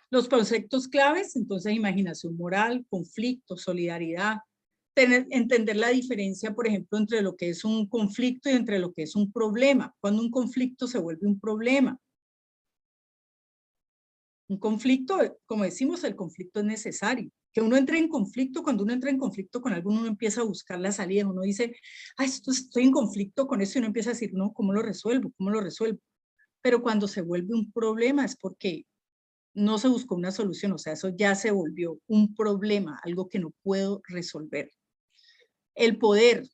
Los conceptos claves, entonces, imaginación moral, conflicto, solidaridad, entender la diferencia, por ejemplo, entre lo que es un conflicto y entre lo que es un problema. Cuando un conflicto se vuelve un problema. Un conflicto, como decimos, el conflicto es necesario. Que uno entre en conflicto, cuando uno entra en conflicto con algo, uno empieza a buscar la salida. Uno dice, ay, estoy en conflicto con eso, y uno empieza a decir, no, ¿cómo lo resuelvo? ¿Cómo lo resuelvo? Pero cuando se vuelve un problema es porque no se buscó una solución, o sea, eso ya se volvió un problema, algo que no puedo resolver. El poder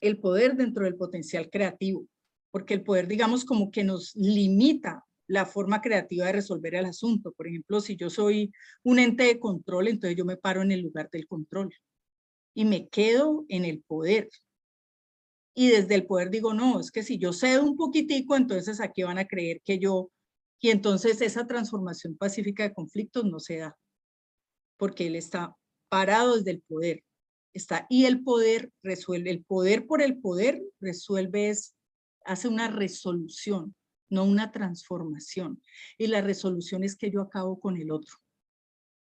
dentro del potencial creativo, porque el poder, digamos, como que nos limita la forma creativa de resolver el asunto. Por ejemplo, si yo soy un ente de control, entonces yo me paro en el lugar del control y me quedo en el poder. Y desde el poder digo, no, es que si yo cedo un poquitico, entonces aquí van a creer que yo, y entonces esa transformación pacífica de conflictos no se da, porque él está parado desde el poder. Y el poder resuelve, el poder por el poder resuelve, hace una resolución, no una transformación. Y la resolución es que yo acabo con el otro.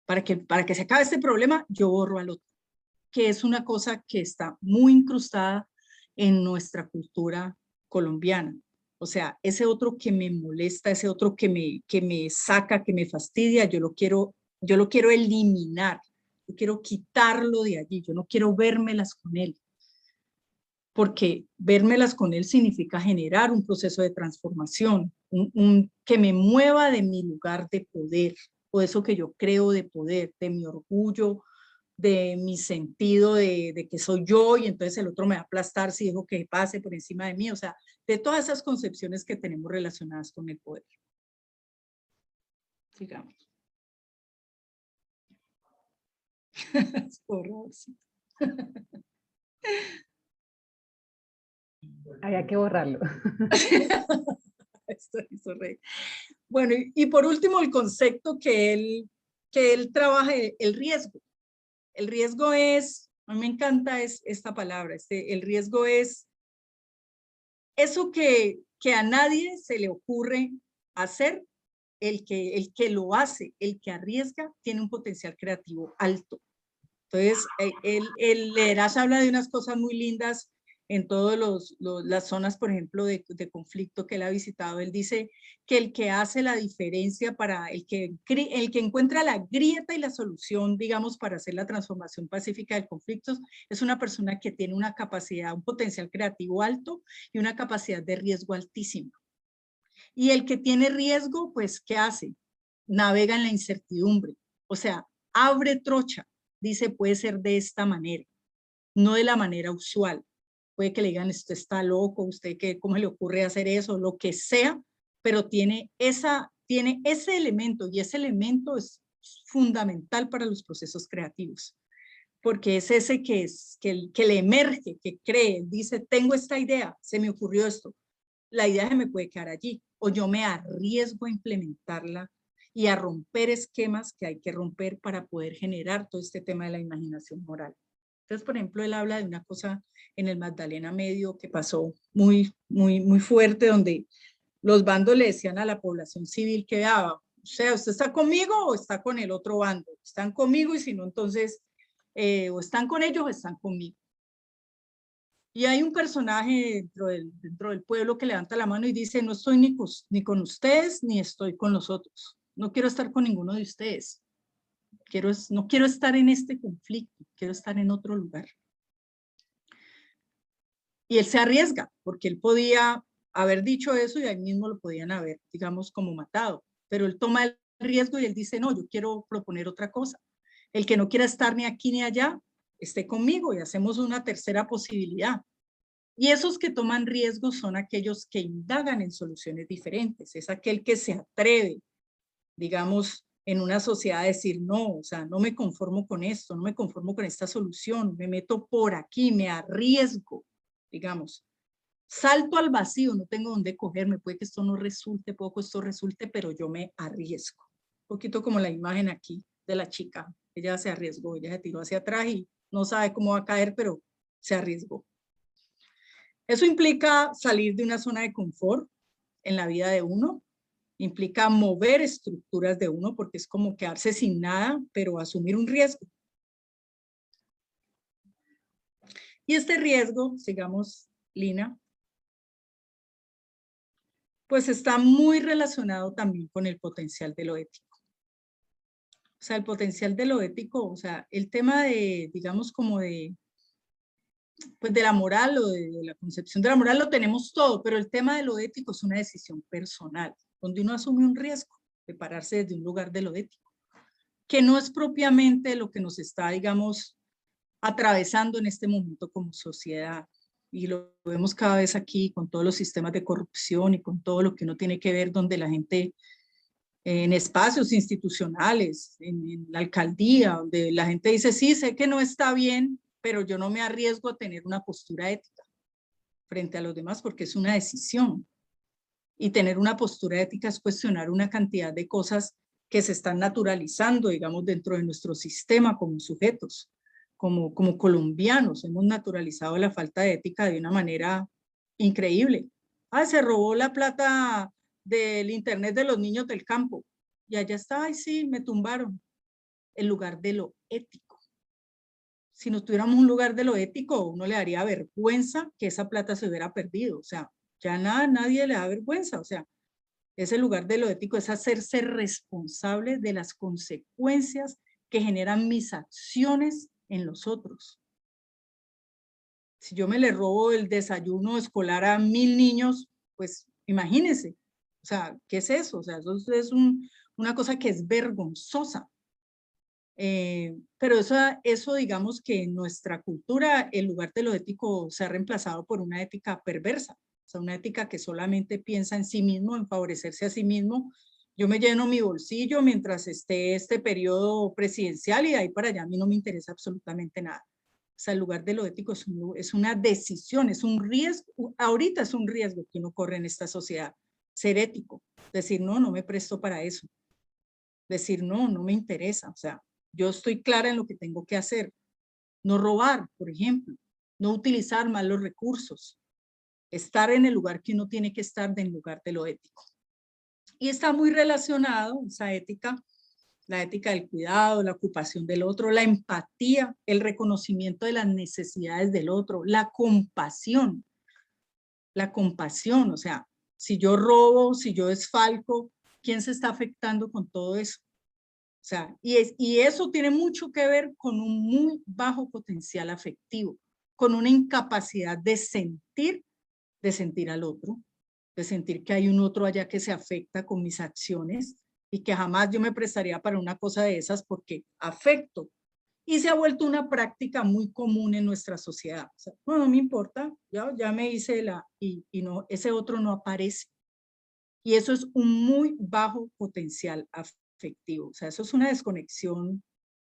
Para que se acabe este problema, yo borro al otro, que es una cosa que está muy incrustada en nuestra cultura colombiana. O sea, ese otro que me molesta, ese otro que me saca, que me fastidia, yo lo quiero eliminar. Yo quiero quitarlo de allí, yo no quiero vérmelas con él. Porque vérmelas con él significa generar un proceso de transformación, que me mueva de mi lugar de poder, o eso que yo creo de poder, de mi orgullo, de mi sentido de que soy yo y entonces el otro me va a aplastar si dejo que pase por encima de mí. O sea, de todas esas concepciones que tenemos relacionadas con el poder. Sigamos. Es horroroso. Había que borrarlo. Esto hizo reír. Bueno, y por último, el concepto que él trabaja, el riesgo. El riesgo es, a mí me encanta esta palabra, el riesgo es eso que a nadie se le ocurre hacer. El que lo hace, el que arriesga, tiene un potencial creativo alto. Entonces, el liderazgo habla de unas cosas muy lindas en todas las zonas, por ejemplo, de conflicto que él ha visitado. Él dice que el que hace la diferencia para el que encuentra la grieta y la solución, digamos, para hacer la transformación pacífica del conflicto, es una persona que tiene una capacidad, un potencial creativo alto y una capacidad de riesgo altísima. Y el que tiene riesgo, pues, ¿qué hace? Navega en la incertidumbre. O sea, abre trocha. Dice, puede ser de esta manera, no de la manera usual. Puede que le digan, usted está loco, usted ¿cómo le ocurre hacer eso? Lo que sea, pero tiene ese elemento, y ese elemento es fundamental para los procesos creativos. Porque es ese que le emerge, que cree, dice, tengo esta idea, se me ocurrió esto. La idea se me puede quedar allí, o yo me arriesgo a implementarla y a romper esquemas que hay que romper para poder generar todo este tema de la imaginación moral. Entonces, por ejemplo, él habla de una cosa en el Magdalena Medio que pasó muy, muy, muy fuerte, donde los bandos le decían a la población civil que daba, o sea, ¿usted está conmigo o está con el otro bando? Están conmigo y si no, entonces, o están con ellos o están conmigo. Y hay un personaje dentro del pueblo que levanta la mano y dice, no estoy ni con ustedes, ni estoy con los otros. No quiero estar con ninguno de ustedes. No quiero estar en este conflicto, quiero estar en otro lugar. Y él se arriesga, porque él podía haber dicho eso y ahí mismo lo podían haber, digamos, como matado. Pero él toma el riesgo y él dice, no, yo quiero proponer otra cosa. El que no quiera estar ni aquí ni allá, esté conmigo y hacemos una tercera posibilidad. Y esos que toman riesgos son aquellos que indagan en soluciones diferentes. Es aquel que se atreve, digamos, en una sociedad a decir, no, o sea, no me conformo con esto, no me conformo con esta solución, me meto por aquí, me arriesgo, digamos. Salto al vacío, no tengo dónde cogerme, puede que esto no resulte, puede que esto resulte, pero yo me arriesgo. Un poquito como la imagen aquí de la chica. Ella se arriesgó, ella se tiró hacia atrás y no sabe cómo va a caer, pero se arriesgó. Eso implica salir de una zona de confort en la vida de uno, implica mover estructuras de uno, porque es como quedarse sin nada, pero asumir un riesgo. Y este riesgo, sigamos, Lina, pues está muy relacionado también con el potencial de lo ético. O sea, el potencial de lo ético, o sea, el tema de, digamos, como de, pues de la moral o de la concepción de la moral lo tenemos todo, pero el tema de lo ético es una decisión personal, donde uno asume un riesgo de pararse desde un lugar de lo ético, que no es propiamente lo que nos está, digamos, atravesando en este momento como sociedad. Y lo vemos cada vez aquí con todos los sistemas de corrupción y con todo lo que uno tiene que ver donde la gente en espacios institucionales, en la alcaldía, donde la gente dice, sí, sé que no está bien, pero yo no me arriesgo a tener una postura ética frente a los demás porque es una decisión. Y tener una postura ética es cuestionar una cantidad de cosas que se están naturalizando, digamos, dentro de nuestro sistema como sujetos, como colombianos. Hemos naturalizado la falta de ética de una manera increíble. Ah, se robó la plata del internet de los niños del campo. Y allá está, ay sí, me tumbaron. En lugar de lo ético. Si no tuviéramos un lugar de lo ético, uno le daría vergüenza que esa plata se hubiera perdido. O sea, ya nadie le da vergüenza. O sea, ese lugar de lo ético es hacerse responsable de las consecuencias que generan mis acciones en los otros. Si yo me le robo el desayuno escolar a 1000 niños, pues imagínense. O sea, ¿qué es eso? O sea, eso es una cosa que es vergonzosa. Pero eso digamos que en nuestra cultura el lugar de lo ético se ha reemplazado por una ética perversa, o sea, una ética que solamente piensa en sí mismo, en favorecerse a sí mismo. Yo me lleno mi bolsillo mientras esté este periodo presidencial y de ahí para allá a mí no me interesa absolutamente nada. O sea, el lugar de lo ético es una decisión, es un riesgo, ahorita es un riesgo que uno corre en esta sociedad, ser ético, decir no, no me presto para eso, decir no, no me interesa, o sea, yo estoy clara en lo que tengo que hacer. No robar, por ejemplo. No utilizar mal los recursos. Estar en el lugar que uno tiene que estar en lugar de lo ético. Y está muy relacionado esa ética, la ética del cuidado, la ocupación del otro, la empatía, el reconocimiento de las necesidades del otro, la compasión. La compasión, o sea, si yo robo, si yo desfalco, ¿quién se está afectando con todo eso? O sea, y eso tiene mucho que ver con un muy bajo potencial afectivo, con una incapacidad de sentir al otro, de sentir que hay un otro allá que se afecta con mis acciones y que jamás yo me prestaría para una cosa de esas porque afecto. Y se ha vuelto una práctica muy común en nuestra sociedad. O sea, no, no me importa, ya me hice y no, ese otro no aparece. Y eso es un muy bajo potencial afectivo. O sea, eso es una desconexión,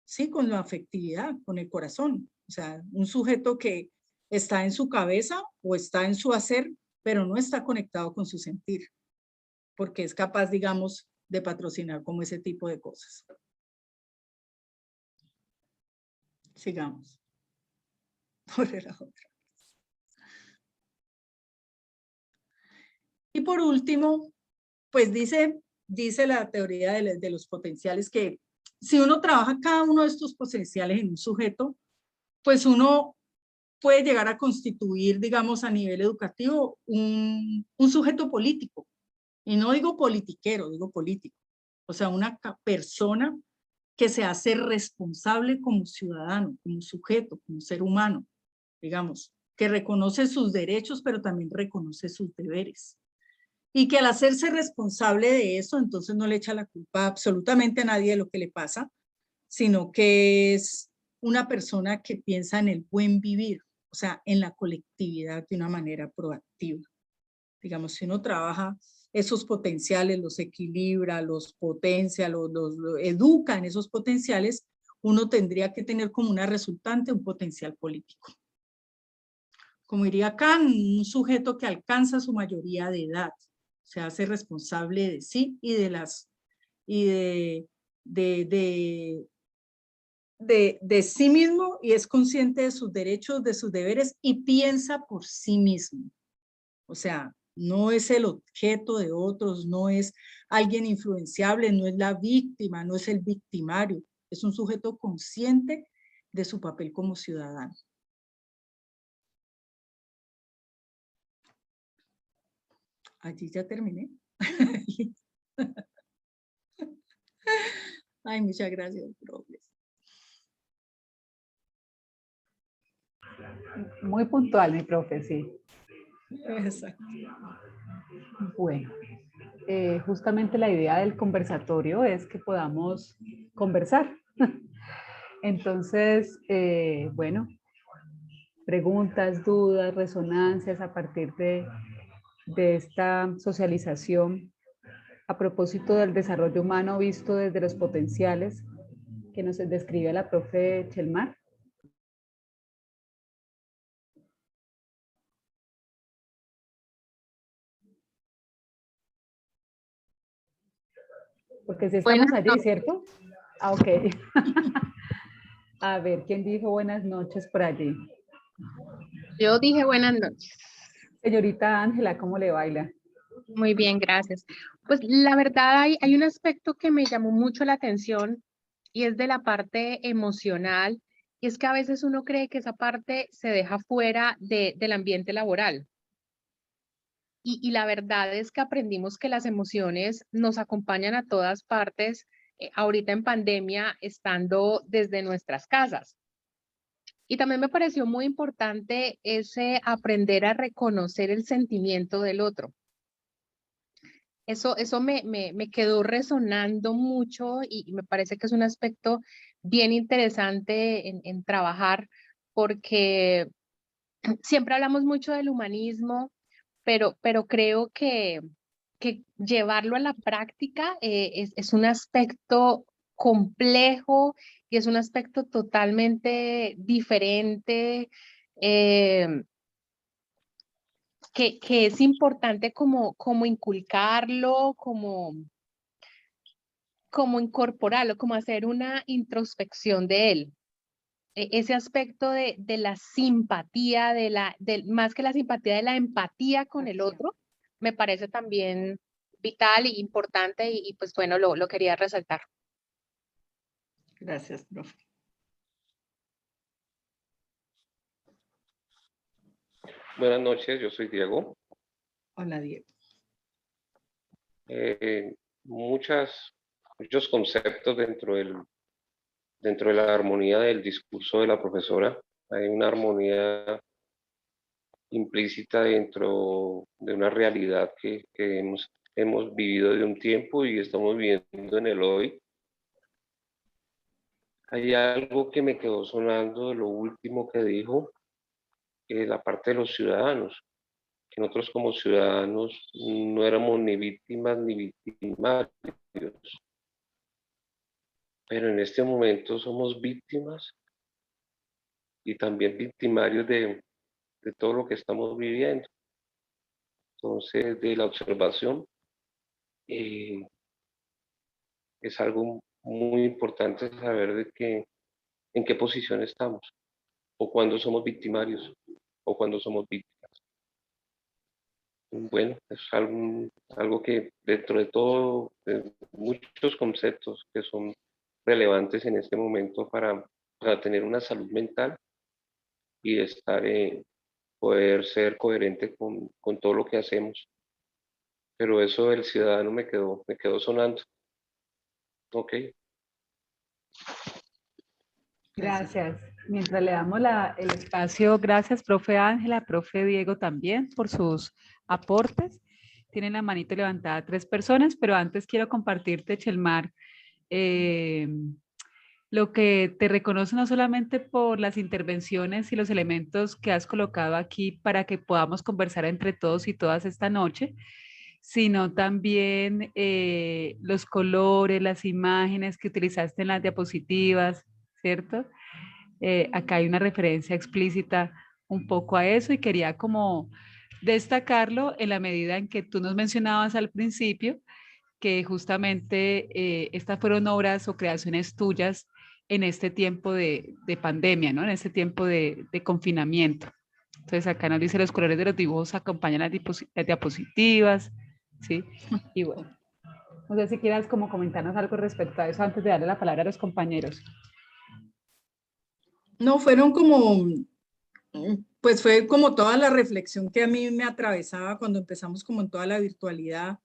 sí, con la afectividad, con el corazón. O sea, un sujeto que está en su cabeza o está en su hacer, pero no está conectado con su sentir, porque es capaz, digamos, de patrocinar como ese tipo de cosas. Sigamos. Por la otra. Y por último, pues dice la teoría de los potenciales que si uno trabaja cada uno de estos potenciales en un sujeto, pues uno puede llegar a constituir, digamos, a nivel educativo, un sujeto político. Y no digo politiquero, digo político. O sea, una persona que se hace responsable como ciudadano, como sujeto, como ser humano, digamos, que reconoce sus derechos, pero también reconoce sus deberes. Y que al hacerse responsable de eso, entonces no le echa la culpa absolutamente a nadie de lo que le pasa, sino que es una persona que piensa en el buen vivir, o sea, en la colectividad de una manera proactiva. Digamos, si uno trabaja esos potenciales, los equilibra, los potencia, los educa en esos potenciales, uno tendría que tener como una resultante un potencial político. Como diría Kant, un sujeto que alcanza su mayoría de edad, se hace responsable de sí y de las de sí mismo y es consciente de sus derechos, de sus deberes y piensa por sí mismo. O sea, no es el objeto de otros, no es alguien influenciable, no es la víctima, no es el victimario. Es un sujeto consciente de su papel como ciudadano. Allí ya terminé. Ay, muchas gracias, profe. Muy puntual, mi profe, sí. Exacto. Bueno, justamente la idea del conversatorio es que podamos conversar. Entonces, bueno, preguntas, dudas, resonancias a partir de esta socialización a propósito del desarrollo humano visto desde los potenciales que nos describe la profe Chelmar. Porque si estamos Buenas allí, noches. ¿cierto? Ah, ok. A ver, ¿quién dijo buenas noches por allí? Yo dije buenas noches. Señorita Ángela, ¿cómo le baila? Muy bien, gracias. Pues la verdad hay un aspecto que me llamó mucho la atención y es de la parte emocional. Y es que a veces uno cree que esa parte se deja fuera del ambiente laboral. Y la verdad es que aprendimos que las emociones nos acompañan a todas partes, ahorita en pandemia, estando desde nuestras casas. Y también me pareció muy importante ese aprender a reconocer el sentimiento del otro. Eso me quedó resonando mucho y me parece que es un aspecto bien interesante en trabajar porque siempre hablamos mucho del humanismo, pero creo que llevarlo a la práctica es un aspecto complejo y es un aspecto totalmente diferente. eh, que es importante como inculcarlo, como incorporarlo, como hacer una introspección de él. Ese aspecto de la simpatía, más que la simpatía, de la empatía con el otro, me parece también vital e importante y pues bueno, lo quería resaltar. Gracias, profe. Buenas noches, yo soy Diego. Hola, Diego. Muchos conceptos dentro de la armonía del discurso de la profesora. Hay una armonía implícita dentro de una realidad que hemos vivido de un tiempo y estamos viviendo en el hoy. Hay algo que me quedó sonando de lo último que dijo, la parte de los ciudadanos, que nosotros como ciudadanos no éramos ni víctimas ni victimarios, pero en este momento somos víctimas y también victimarios de todo lo que estamos viviendo. Entonces, de la observación es algo muy importante saber en qué posición estamos, o cuando somos victimarios, o cuando somos víctimas. Bueno, es algo que dentro de todo, de muchos conceptos que son relevantes en este momento para tener una salud mental y estar, poder ser coherente con todo lo que hacemos. Pero eso del ciudadano me quedó sonando. Ok. Gracias. Mientras le damos el espacio, gracias, profe Ángela, profe Diego también por sus aportes. Tienen la manito levantada 3 personas, pero antes quiero compartirte, Chelmar, lo que te reconoce no solamente por las intervenciones y los elementos que has colocado aquí para que podamos conversar entre todos y todas esta noche, sino también los colores, las imágenes que utilizaste en las diapositivas, ¿cierto? Acá hay una referencia explícita un poco a eso y quería como destacarlo en la medida en que tú nos mencionabas al principio que justamente estas fueron obras o creaciones tuyas en este tiempo de pandemia, ¿no? En este tiempo de confinamiento. Entonces acá nos dice los colores de los dibujos acompañan las diapositivas, ¿sí? Y bueno, no sé si quieras como comentarnos algo respecto a eso antes de darle la palabra a los compañeros. No, fueron como pues fue como toda la reflexión que a mí me atravesaba cuando empezamos como en toda la virtualidad.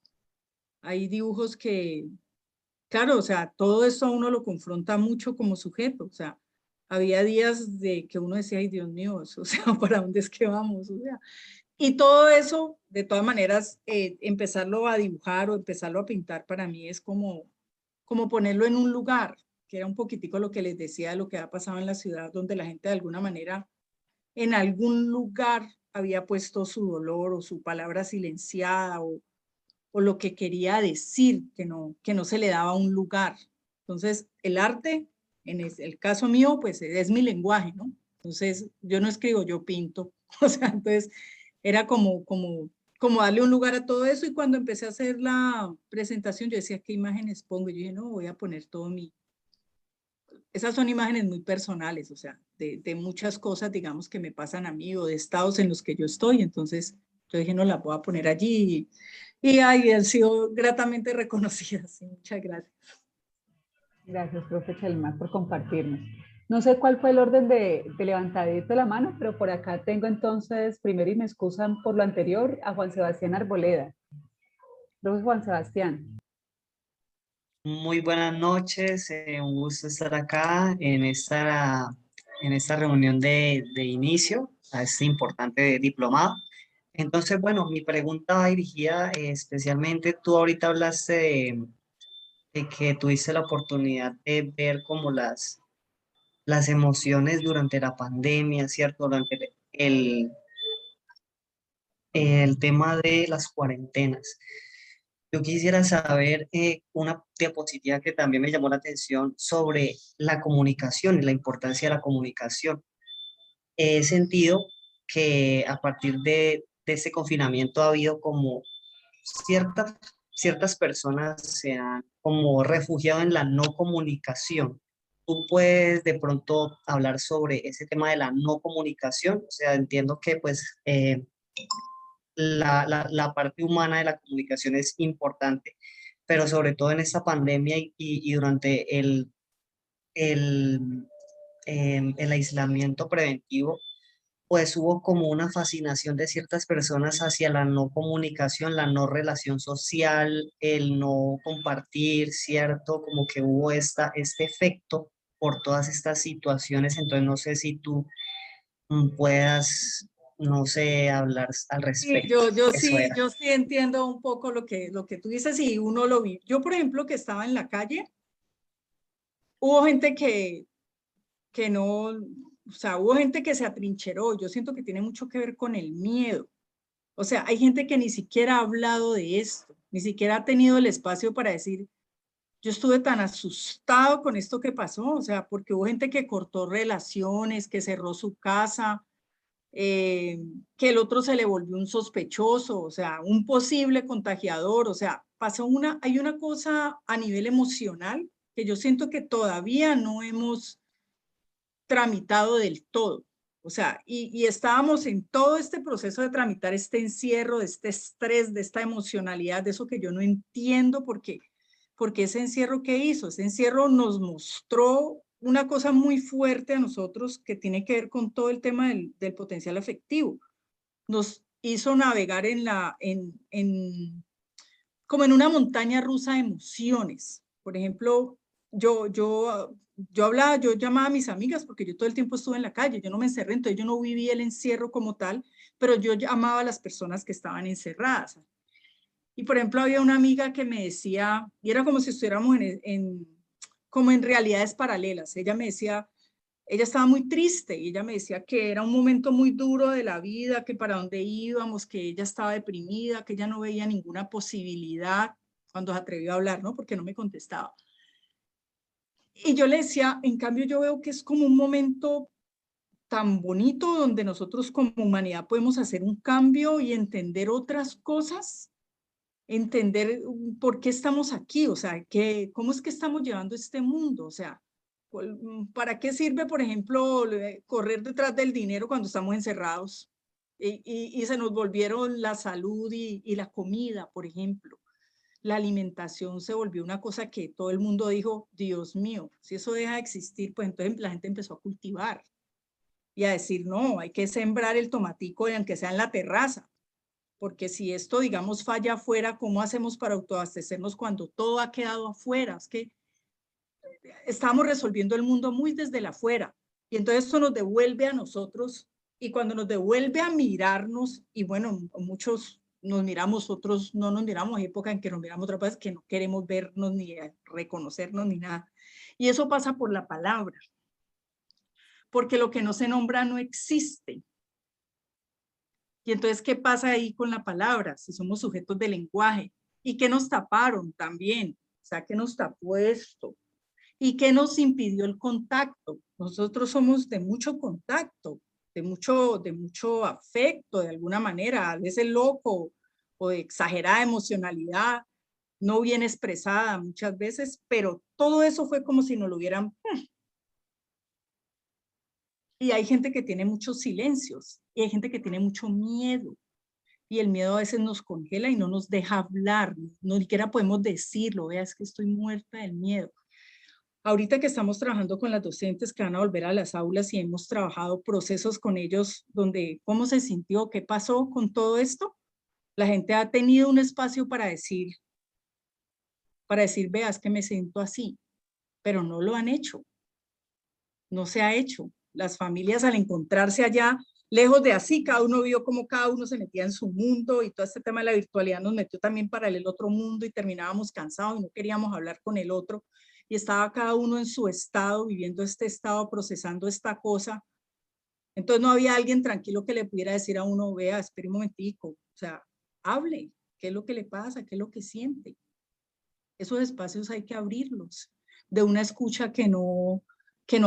Hay dibujos que, claro, o sea, todo esto a uno lo confronta mucho como sujeto, o sea, había días de que uno decía, ay Dios mío, o sea, ¿para dónde es que vamos? O sea, y todo eso, de todas maneras, empezarlo a dibujar o empezarlo a pintar para mí es como ponerlo en un lugar, que era un poquitico lo que les decía de lo que ha pasado en la ciudad, donde la gente de alguna manera, en algún lugar había puesto su dolor o su palabra silenciada o lo que quería decir, que no se le daba un lugar. Entonces, el arte, en el caso mío, pues es mi lenguaje, ¿no? Entonces, yo no escribo, yo pinto. O sea, entonces, era como darle un lugar a todo eso. Y cuando empecé a hacer la presentación, yo decía, ¿qué imágenes pongo? Yo dije, no, voy a poner todo mi... Esas son imágenes muy personales, o sea, de muchas cosas, digamos, que me pasan a mí o de estados en los que yo estoy. Entonces, yo dije, no, las voy a poner allí. Y ay, han sido gratamente reconocidas. Sí, muchas gracias. Gracias, profe Chelmar, por compartirnos. No sé cuál fue el orden de levantadito de la mano, pero por acá tengo entonces, primero y me excusan por lo anterior, a Juan Sebastián Arboleda. Profe Juan Sebastián. Muy buenas noches, un gusto estar acá en esta reunión de inicio a este importante diplomado. Entonces, bueno, mi pregunta va dirigida especialmente, tú ahorita hablaste de que tuviste la oportunidad de ver como las emociones durante la pandemia, ¿cierto? Durante el tema de las cuarentenas. Yo quisiera saber una diapositiva que también me llamó la atención sobre la comunicación y la importancia de la comunicación. He sentido que a partir de ese confinamiento ha habido como ciertas, ciertas personas se han como refugiado en la no comunicación. ¿Tú puedes de pronto hablar sobre ese tema de la no comunicación? O sea, entiendo que pues la parte humana de la comunicación es importante, pero sobre todo en esta pandemia y durante el, el aislamiento preventivo, pues hubo como una fascinación de ciertas personas hacia la no comunicación, la no relación social, el no compartir, ¿cierto? Como que hubo este efecto por todas estas situaciones, entonces no sé si tú puedas, no sé, hablar al Sí, respecto. Eso era. yo sí entiendo un poco lo que tú dices y uno lo vi. Yo, por ejemplo, que estaba en la calle, hubo gente que no, o sea, hubo gente que se atrincheró. Yo siento que tiene mucho que ver con el miedo. O sea, hay gente que ni siquiera ha hablado de esto, ni siquiera ha tenido el espacio para decir, yo estuve tan asustado con esto que pasó, o sea, porque hubo gente que cortó relaciones, que cerró su casa, que el otro se le volvió un sospechoso, o sea, un posible contagiador, o sea, hay una cosa a nivel emocional que yo siento que todavía no hemos tramitado del todo. O sea, y estábamos en todo este proceso de tramitar este encierro, de este estrés, de esta emocionalidad, de eso que yo no entiendo porque ese encierro que hizo, ese encierro nos mostró una cosa muy fuerte a nosotros que tiene que ver con todo el tema del potencial afectivo. Nos hizo navegar como en una montaña rusa de emociones. Por ejemplo, yo llamaba a mis amigas porque yo todo el tiempo estuve en la calle, yo no me encerré, entonces yo no viví el encierro como tal, pero yo llamaba a las personas que estaban encerradas. Y por ejemplo, había una amiga que me decía, y era como si estuviéramos como en realidades paralelas. Ella me decía, ella estaba muy triste y ella me decía que era un momento muy duro de la vida, que para dónde íbamos, que ella estaba deprimida, que ella no veía ninguna posibilidad cuando se atrevió a hablar, ¿no? Porque no me contestaba. Y yo le decía, en cambio yo veo que es como un momento tan bonito donde nosotros como humanidad podemos hacer un cambio y entender otras cosas, entender por qué estamos aquí, o sea, cómo es que estamos llevando este mundo, o sea, ¿para qué sirve, por ejemplo, correr detrás del dinero cuando estamos encerrados? Y se nos volvieron la salud y la comida, por ejemplo. La alimentación se volvió una cosa que todo el mundo dijo, Dios mío, si eso deja de existir, pues entonces la gente empezó a cultivar. y a decir, no, hay que sembrar el tomatico aunque sea en la terraza, porque si esto, digamos, falla afuera, ¿cómo hacemos para autoabastecernos cuando todo ha quedado afuera? Es que estamos resolviendo el mundo muy desde la afuera, y entonces esto nos devuelve a nosotros, y cuando nos devuelve a mirarnos, y bueno, muchos nos miramos, otros no nos miramos, hay época en que nos miramos otras veces que no queremos vernos ni reconocernos ni nada, y eso pasa por la palabra, porque lo que no se nombra no existe. Y entonces, ¿qué pasa ahí con la palabra? Si somos sujetos de lenguaje. ¿Y qué nos taparon también? O sea, ¿qué nos tapó esto? ¿Y qué nos impidió el contacto? Nosotros somos de mucho contacto, de mucho afecto, de alguna manera, a veces loco o de exagerada emocionalidad, no bien expresada muchas veces, pero todo eso fue como si nos lo hubieran... Y hay gente que tiene muchos silencios, y hay gente que tiene mucho miedo, y el miedo a veces nos congela y no nos deja hablar, no ni siquiera podemos decirlo, vea, es que estoy muerta del miedo. Ahorita que estamos trabajando con las docentes que van a volver a las aulas y hemos trabajado procesos con ellos donde cómo se sintió, qué pasó con todo esto, la gente ha tenido un espacio para decir, vea, es que me siento así, pero no lo han hecho, no se ha hecho. Las familias al encontrarse allá, lejos de así, cada uno vio cómo cada uno se metía en su mundo y todo este tema de la virtualidad nos metió también para el otro mundo y terminábamos cansados y no queríamos hablar con el otro y estaba cada uno en su estado, viviendo este estado, procesando esta cosa. Entonces no había alguien tranquilo que le pudiera decir a uno, vea, espere un momentico, o sea, hable, qué es lo que le pasa, qué es lo que siente. Esos espacios hay que abrirlos, de una escucha que no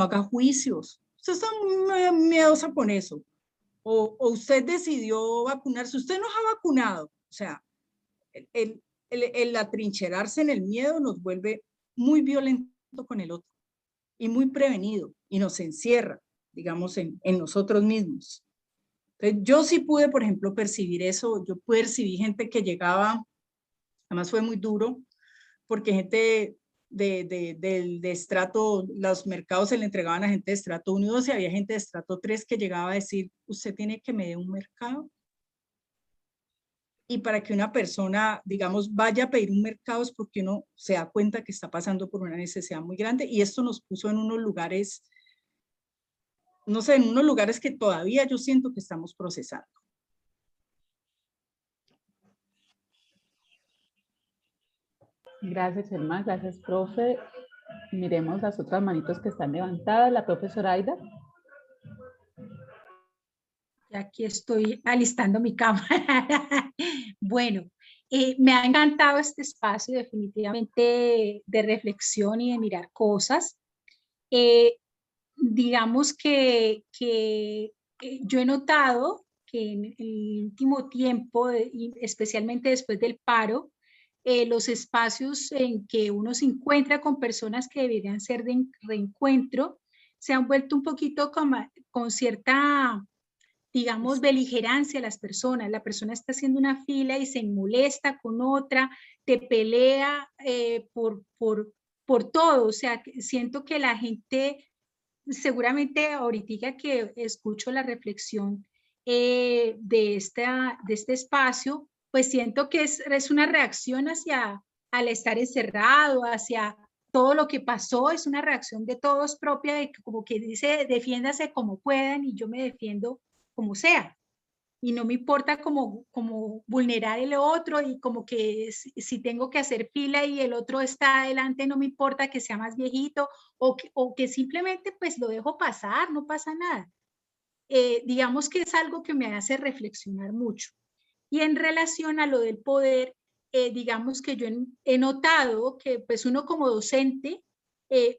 haga juicios. Usted está muy miedosa con eso. O usted decidió vacunarse, usted no ha vacunado. O sea, el atrincherarse en el miedo nos vuelve muy violento con el otro y muy prevenido y nos encierra, digamos, en nosotros mismos. Entonces, yo sí pude, por ejemplo, percibir eso. Yo percibí gente que llegaba, además fue muy duro, porque gente de estrato, los mercados se le entregaban a gente de estrato 1 y 2 y había gente de estrato 3 que llegaba a decir, usted tiene que me dé un mercado. Y para que una persona, digamos, vaya a pedir un mercado es porque uno se da cuenta que está pasando por una necesidad muy grande y esto nos puso en unos lugares, no sé, en unos lugares que todavía yo siento que estamos procesando. Gracias, Germán. Gracias, profe. Miremos las otras manitos que están levantadas. La profesora Aida. Y aquí estoy alistando mi cámara. Bueno, me ha encantado este espacio definitivamente de reflexión y de mirar cosas. Digamos que yo he notado que en el último tiempo, y especialmente después del paro, los espacios en que uno se encuentra con personas que deberían ser de reencuentro se han vuelto un poquito con cierta, digamos, beligerancia a las personas. La persona está haciendo una fila y se molesta con otra, te pelea por todo. O sea, siento que la gente, seguramente ahorita que escucho la reflexión de este espacio, pues siento que es una reacción hacia al estar encerrado, hacia todo lo que pasó, es una reacción de todos propia, de que como que dice, defiéndase como puedan y yo me defiendo como sea. Y no me importa como vulnerar el otro y como que si tengo que hacer fila y el otro está adelante, no me importa que sea más viejito o que simplemente pues lo dejo pasar, no pasa nada. Digamos que es algo que me hace reflexionar mucho. Y en relación a lo del poder, digamos que yo he notado que pues uno como docente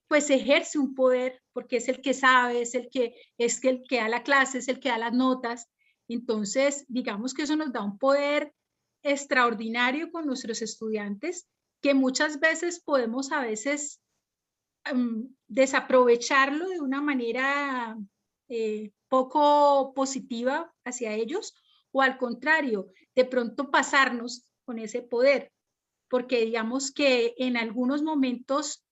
pues ejerce un poder porque es el que sabe, es el que da la clase, es el que da las notas. Entonces, digamos que eso nos da un poder extraordinario con nuestros estudiantes que muchas veces podemos a veces desaprovecharlo de una manera poco positiva hacia ellos o al contrario, de pronto pasarnos con ese poder, porque digamos que en algunos momentos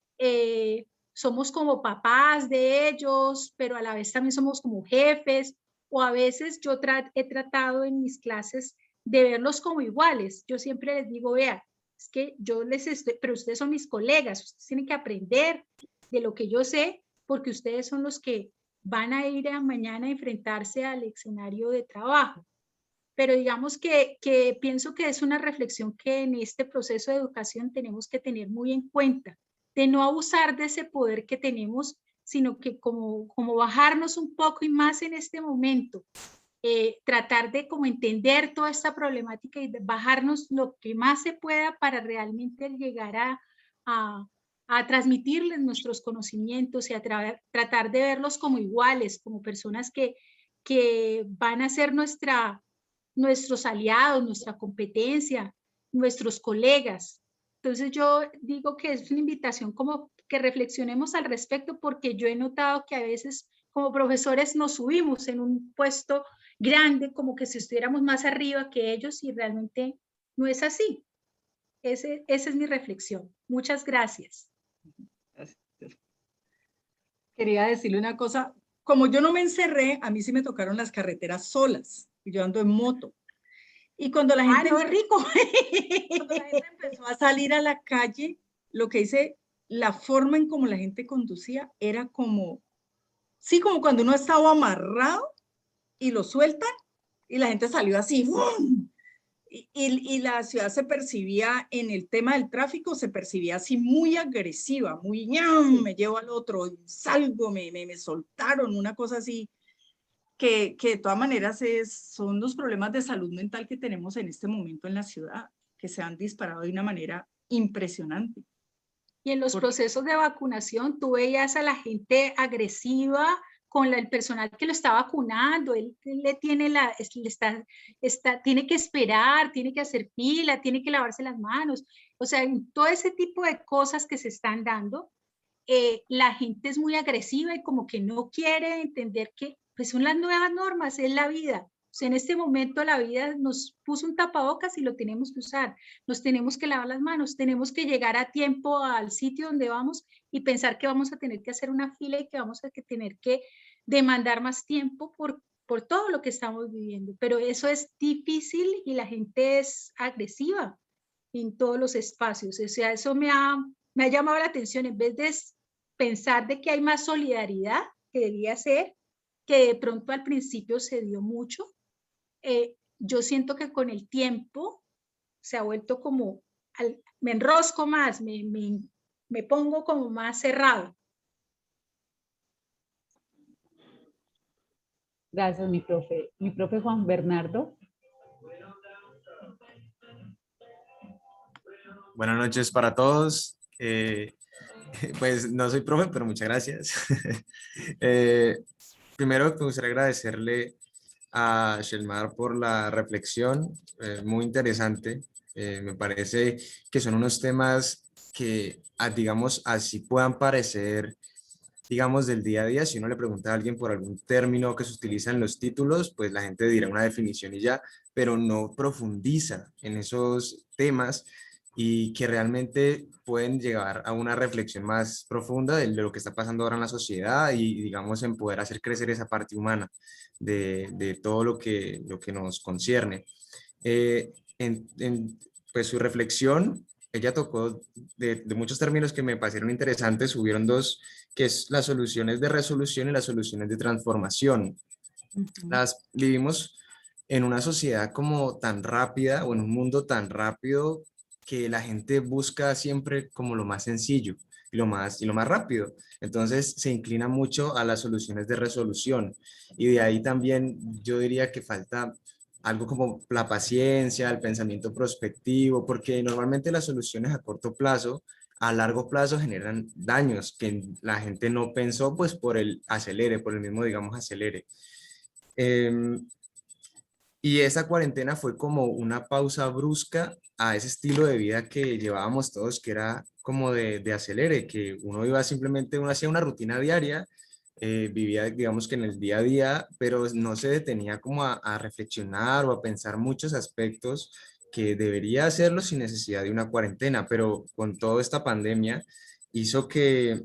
somos como papás de ellos, pero a la vez también somos como jefes, o a veces yo he tratado en mis clases de verlos como iguales. Yo siempre les digo, vea, es que yo les estoy, pero ustedes son mis colegas, ustedes tienen que aprender de lo que yo sé, porque ustedes son los que van a ir mañana a enfrentarse al escenario de trabajo. Pero digamos que pienso que es una reflexión que en este proceso de educación tenemos que tener muy en cuenta, de no abusar de ese poder que tenemos, sino que como bajarnos un poco y más en este momento, tratar de como entender toda esta problemática y bajarnos lo que más se pueda para realmente llegar a transmitirles nuestros conocimientos y a tratar de verlos como iguales, como personas que van a ser nuestros aliados, nuestra competencia, nuestros colegas. Entonces yo digo que es una invitación como que reflexionemos al respecto, porque yo he notado que a veces como profesores nos subimos en un puesto grande, como que si estuviéramos más arriba que ellos, y realmente no es así. Esa es mi reflexión. Muchas gracias. Quería decirle una cosa, como yo no me encerré, a mí sí me tocaron las carreteras solas, y yo ando en moto. Y cuando la gente, no, rico. Cuando la gente empezó a salir a la calle, lo que hice, la forma en cómo la gente conducía era como, sí, como cuando uno estaba amarrado y lo sueltan y la gente salió así, ¡bum! Y la ciudad se percibía, en el tema del tráfico, se percibía así muy agresiva, muy ¡ñam! Me llevo al otro, salgo, me soltaron, una cosa así, que de todas maneras son los problemas de salud mental que tenemos en este momento en la ciudad, que se han disparado de una manera impresionante. Y en los procesos de vacunación, tú veías a la gente agresiva con el personal que lo está vacunando. Él le tiene tiene que esperar, tiene que hacer fila, tiene que lavarse las manos. O sea, en todo ese tipo de cosas que se están dando, la gente es muy agresiva y como que no quiere entender que pues son las nuevas normas, es la vida. O sea, en este momento la vida nos puso un tapabocas y lo tenemos que usar. Nos tenemos que lavar las manos, tenemos que llegar a tiempo al sitio donde vamos y pensar que vamos a tener que hacer una fila y que vamos a tener que demandar más tiempo por todo lo que estamos viviendo. Pero eso es difícil y la gente es agresiva en todos los espacios. O sea, eso me ha llamado la atención. En vez de pensar de que hay más solidaridad, que debía ser, que de pronto al principio se dio mucho, yo siento que con el tiempo se ha vuelto como, me enrosco más, me pongo como más cerrado. Gracias, mi profe. Mi profe Juan Bernardo. Buenas noches para todos. Pues no soy profe, pero muchas gracias. Primero me gustaría agradecerle a Shelmar por la reflexión, muy interesante. Me parece que son unos temas que, digamos, así puedan parecer, digamos, del día a día. Si uno le pregunta a alguien por algún término que se utiliza en los títulos, pues la gente dirá una definición y ya, pero no profundiza en esos temas y que realmente pueden llegar a una reflexión más profunda de lo que está pasando ahora en la sociedad y, digamos, en poder hacer crecer esa parte humana de todo lo que nos concierne. Pues su reflexión, ella tocó de muchos términos que me parecieron interesantes, hubieron dos, que es las soluciones de resolución y las soluciones de transformación. Vivimos en una sociedad como tan rápida o en un mundo tan rápido que la gente busca siempre como lo más sencillo y lo más rápido. Entonces se inclina mucho a las soluciones de resolución y de ahí también yo diría que falta algo como la paciencia, el pensamiento prospectivo, porque normalmente las soluciones a corto plazo, a largo plazo generan daños que la gente no pensó pues por el acelere, por el mismo digamos acelere. Y esa cuarentena fue como una pausa brusca a ese estilo de vida que llevábamos todos, que era como de acelere, que uno iba simplemente, uno hacía una rutina diaria, vivía digamos que en el día a día, pero no se detenía como a reflexionar o a pensar muchos aspectos que debería hacerlo sin necesidad de una cuarentena, pero con toda esta pandemia hizo que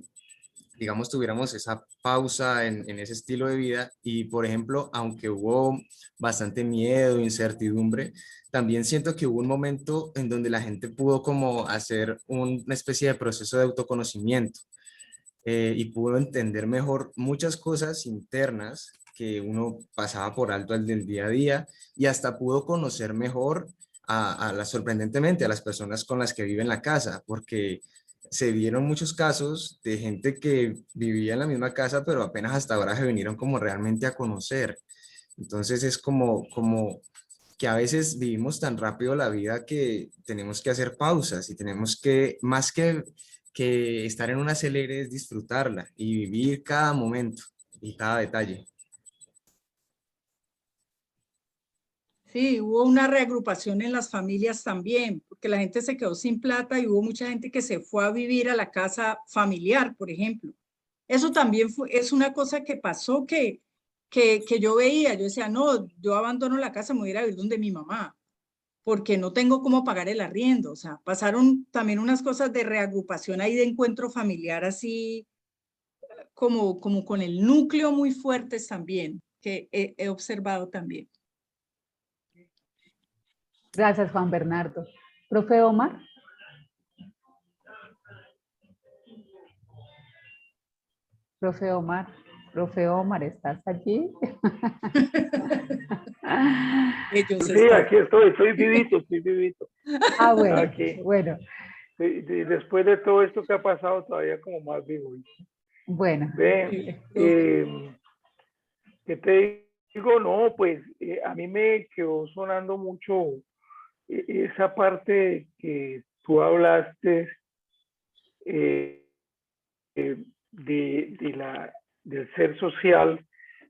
digamos, tuviéramos esa pausa en ese estilo de vida y, por ejemplo, aunque hubo bastante miedo, incertidumbre, también siento que hubo un momento en donde la gente pudo como hacer una especie de proceso de autoconocimiento y pudo entender mejor muchas cosas internas que uno pasaba por alto al del día a día y hasta pudo conocer mejor sorprendentemente a las personas con las que vive en la casa, porque se vieron muchos casos de gente que vivía en la misma casa, pero apenas hasta ahora se vinieron como realmente a conocer. Entonces es como que a veces vivimos tan rápido la vida que tenemos que hacer pausas y tenemos que, más que estar en un acelere, es disfrutarla y vivir cada momento y cada detalle. Sí, hubo una reagrupación en las familias también, porque la gente se quedó sin plata y hubo mucha gente que se fue a vivir a la casa familiar, por ejemplo. Eso también es una cosa que pasó que yo veía, yo decía, no, yo abandono la casa, me voy a ir a vivir donde mi mamá, porque no tengo cómo pagar el arriendo. O sea, pasaron también unas cosas de reagrupación ahí de encuentro familiar, así como con el núcleo muy fuertes también, que he observado también. Gracias, Juan Bernardo. Profe Omar. Profe Omar, ¿estás allí? Sí, aquí estoy vivito. Ah, bueno, Aquí. bueno. Después de todo esto que ha pasado, todavía como más vivo. Bueno. Ve, ¿qué te digo? No, pues a mí me quedó sonando mucho esa parte que tú hablaste del ser social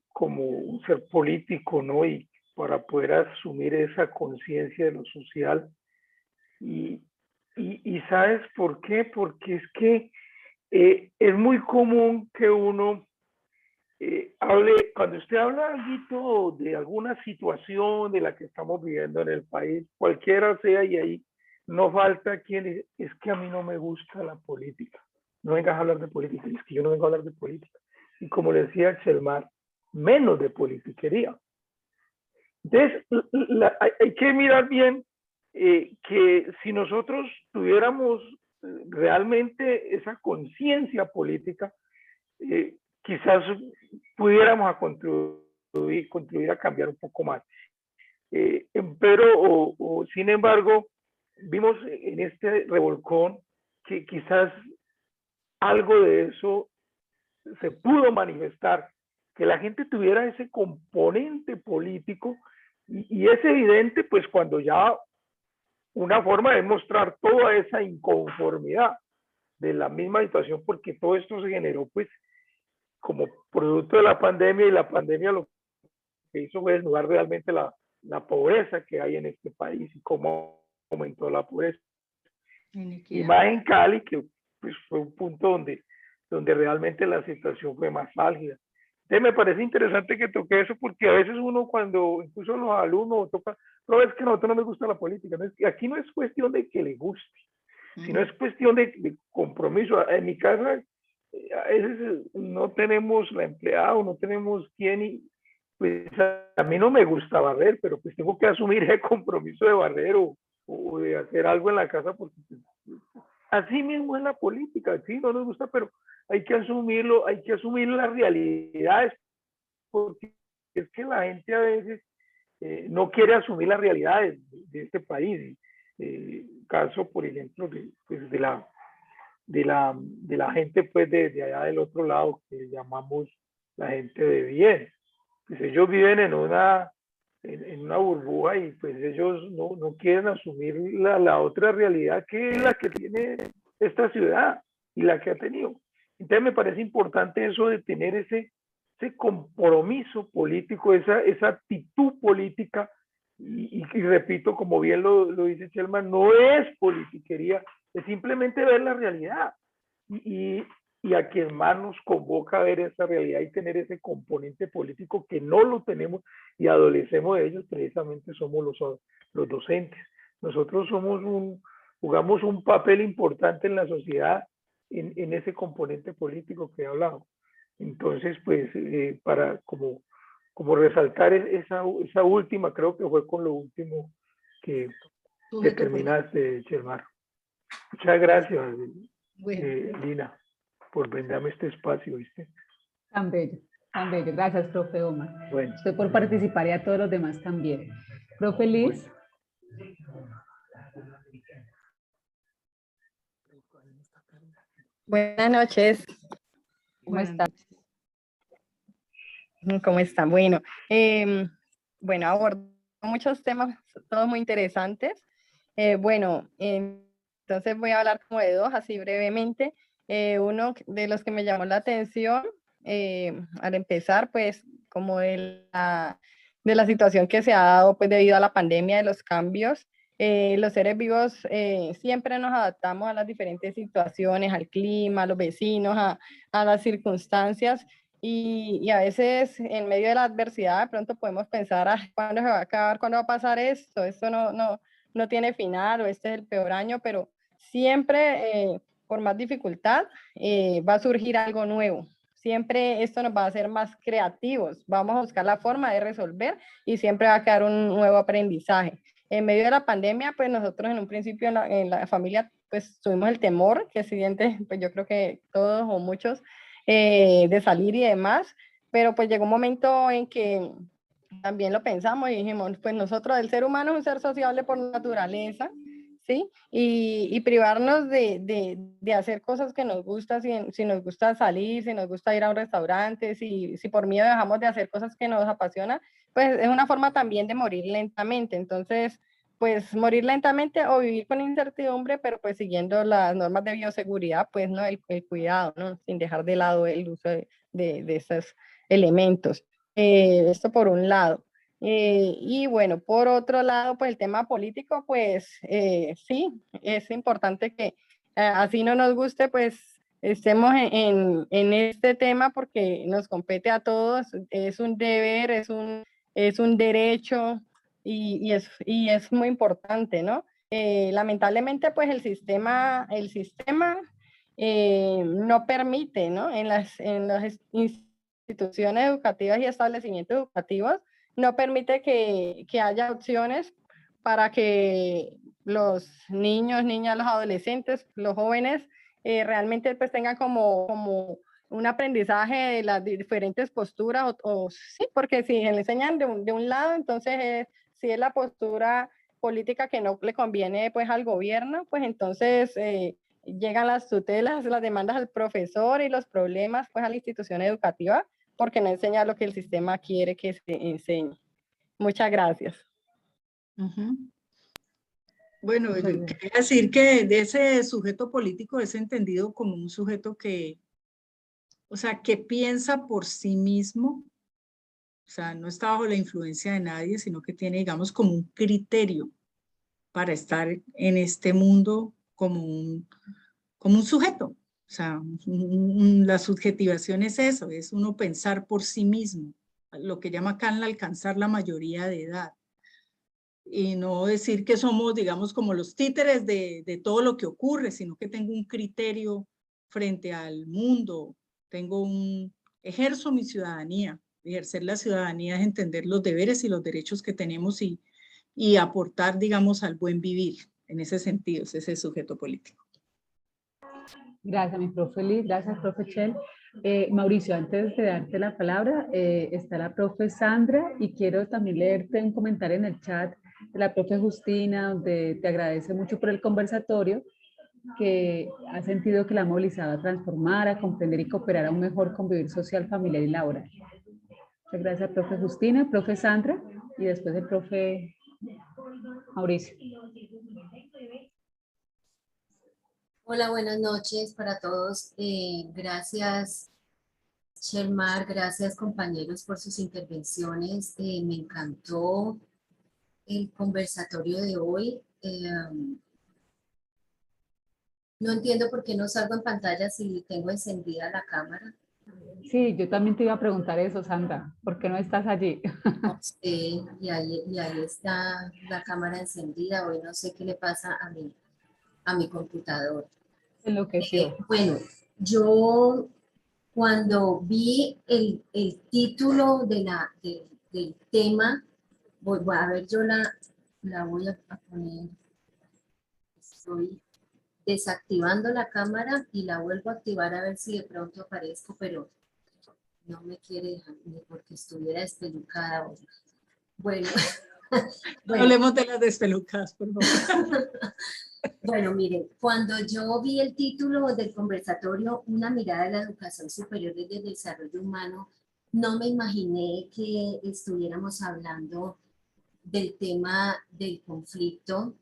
como un ser político, ¿no? Y para poder asumir esa conciencia de lo social. Y ¿sabes por qué? Porque es que es muy común que uno hable, cuando usted habla algo de alguna situación de la que estamos viviendo en el país, cualquiera sea, y ahí no falta quien es que a mí no me gusta la política. No vengas a hablar de política, es que yo no vengo a hablar de política. Y como le decía Chelmar, menos de politiquería. Entonces, hay que mirar bien que si nosotros tuviéramos realmente esa conciencia política, quizás pudiéramos a contribuir a cambiar un poco más. Pero, sin embargo, vimos en este revolcón que quizás algo de eso se pudo manifestar, que la gente tuviera ese componente político y es evidente pues cuando ya una forma de mostrar toda esa inconformidad de la misma situación, porque todo esto se generó pues como producto de la pandemia, y la pandemia lo que hizo fue desnudar realmente la pobreza que hay en este país y cómo aumentó la pobreza. Y más en Cali, que pues, fue un punto donde realmente la situación fue más álgida. Entonces me parece interesante que toque eso, porque a veces uno cuando, incluso los alumnos toca, no, es que a nosotros no nos gusta la política, ¿no? Aquí no es cuestión de que le guste, sino es cuestión de compromiso. En mi casa a veces no tenemos la empleada o no tenemos quién, y pues a mí no me gusta barrer, pero pues tengo que asumir el compromiso de barrer o de hacer algo en la casa, porque así mismo es la política, sí, no nos gusta, pero hay que asumirlo, hay que asumir las realidades, porque es que la gente a veces no quiere asumir las realidades de este país. Caso, por ejemplo, pues de la gente pues de allá del otro lado, que llamamos la gente de bien. Pues ellos viven en una burbuja y pues ellos no quieren asumir la otra realidad, que es la que tiene esta ciudad y la que ha tenido. Entonces me parece importante eso de tener ese compromiso político, esa actitud política, y repito, como bien lo dice Chelman, no es politiquería, es simplemente ver la realidad y a quien más nos convoca a ver esa realidad y tener ese componente político que no lo tenemos y adolecemos de ellos, precisamente somos los docentes. Nosotros jugamos un papel importante en la sociedad en ese componente político que he hablado. Entonces, pues, para como resaltar esa última, creo que fue con lo último que terminaste, Chelmar. Muchas gracias, Lina, por brindarme este espacio, ¿viste? Tan bello, tan bello. Gracias, profe Omar. Bueno. Estoy por participar y a todos los demás también. Profe Liz. Buenas noches. ¿Cómo están? ¿Cómo están? Bueno, bueno, abordo muchos temas, todos muy interesantes. Bueno, entonces voy a hablar como de dos, así brevemente. Uno de los que me llamó la atención al empezar, pues, como de la situación que se ha dado, pues, debido a la pandemia, de los cambios. Los seres vivos siempre nos adaptamos a las diferentes situaciones, al clima, a los vecinos, a las circunstancias. Y a veces en medio de la adversidad de pronto podemos pensar, ¿cuándo se va a acabar? ¿Cuándo va a pasar esto? Esto no tiene final o este es el peor año, pero siempre por más dificultad va a surgir algo nuevo. Siempre esto nos va a hacer más creativos. Vamos a buscar la forma de resolver y siempre va a quedar un nuevo aprendizaje. En medio de la pandemia, pues nosotros en un principio en la familia pues tuvimos el temor que siguiente, pues yo creo que todos o muchos, de salir y demás, pero pues llegó un momento en que también lo pensamos y dijimos, pues nosotros, el ser humano es un ser sociable por naturaleza, ¿sí? Y privarnos de hacer cosas que nos gustan, si nos gusta salir, si nos gusta ir a un restaurante, si por miedo dejamos de hacer cosas que nos apasionan, pues es una forma también de morir lentamente. Entonces, pues morir lentamente o vivir con incertidumbre, pero pues siguiendo las normas de bioseguridad, pues no, el cuidado, ¿no? Sin dejar de lado el uso de esos elementos. Esto por un lado. Y bueno, por otro lado, pues el tema político, pues sí, es importante que así no nos guste, pues estemos en este tema porque nos compete a todos, es un deber, es un derecho y es muy importante, ¿no? Lamentablemente, pues el sistema no permite, ¿no? En las instituciones educativas y establecimientos educativos, no permite que haya opciones para que los niños, niñas, los adolescentes, los jóvenes realmente pues tengan como un aprendizaje de las diferentes posturas o sí, porque si le enseñan de un lado, entonces si es la postura política que no le conviene pues al gobierno, pues entonces llegan las tutelas, las demandas al profesor y los problemas pues a la institución educativa porque no enseña lo que el sistema quiere que se enseñe. Muchas gracias. Bueno, quería decir que de ese sujeto político es entendido como un sujeto que, o sea, que piensa por sí mismo, o sea, no está bajo la influencia de nadie, sino que tiene, digamos, como un criterio para estar en este mundo como un sujeto. O sea, la subjetivación es eso, es uno pensar por sí mismo, lo que llama Kahn alcanzar la mayoría de edad. Y no decir que somos, digamos, como los títeres de todo lo que ocurre, sino que tengo un criterio frente al mundo, ejerzo mi ciudadanía. Ejercer la ciudadanía es entender los deberes y los derechos que tenemos y aportar, digamos, al buen vivir. En ese sentido, es ese sujeto político. Gracias, mi profe Liz. Gracias, profe Chel. Mauricio, antes de darte la palabra, está la profe Sandra y quiero también leerte un comentario en el chat de la profe Justina, donde te agradece mucho por el conversatorio, que ha sentido que la ha movilizado a transformar, a comprender y cooperar a un mejor convivir social, familiar y laboral. Muchas gracias, profe Justina, profe Sandra y después el profe Mauricio. Hola, buenas noches para todos. Gracias, Chelmar, gracias compañeros por sus intervenciones. Me encantó el conversatorio de hoy. No entiendo por qué no salgo en pantalla si tengo encendida la cámara. Sí, yo también te iba a preguntar eso, Sandra. ¿Por qué no estás allí? Sí, y ahí está la cámara encendida. Hoy no sé qué le pasa a mi computador. Enloqueció. Bueno, yo cuando vi el título del tema, voy a ver, yo la voy a poner, estoy desactivando la cámara y la vuelvo a activar a ver si de pronto aparezco, pero no me quiere dejar ni porque estuviera despelucada. Bueno, No hablemos de las despelucadas, por favor. Bueno, miren, cuando yo vi el título del conversatorio, Una mirada a la educación superior desde el desarrollo humano, no me imaginé que estuviéramos hablando del tema del conflicto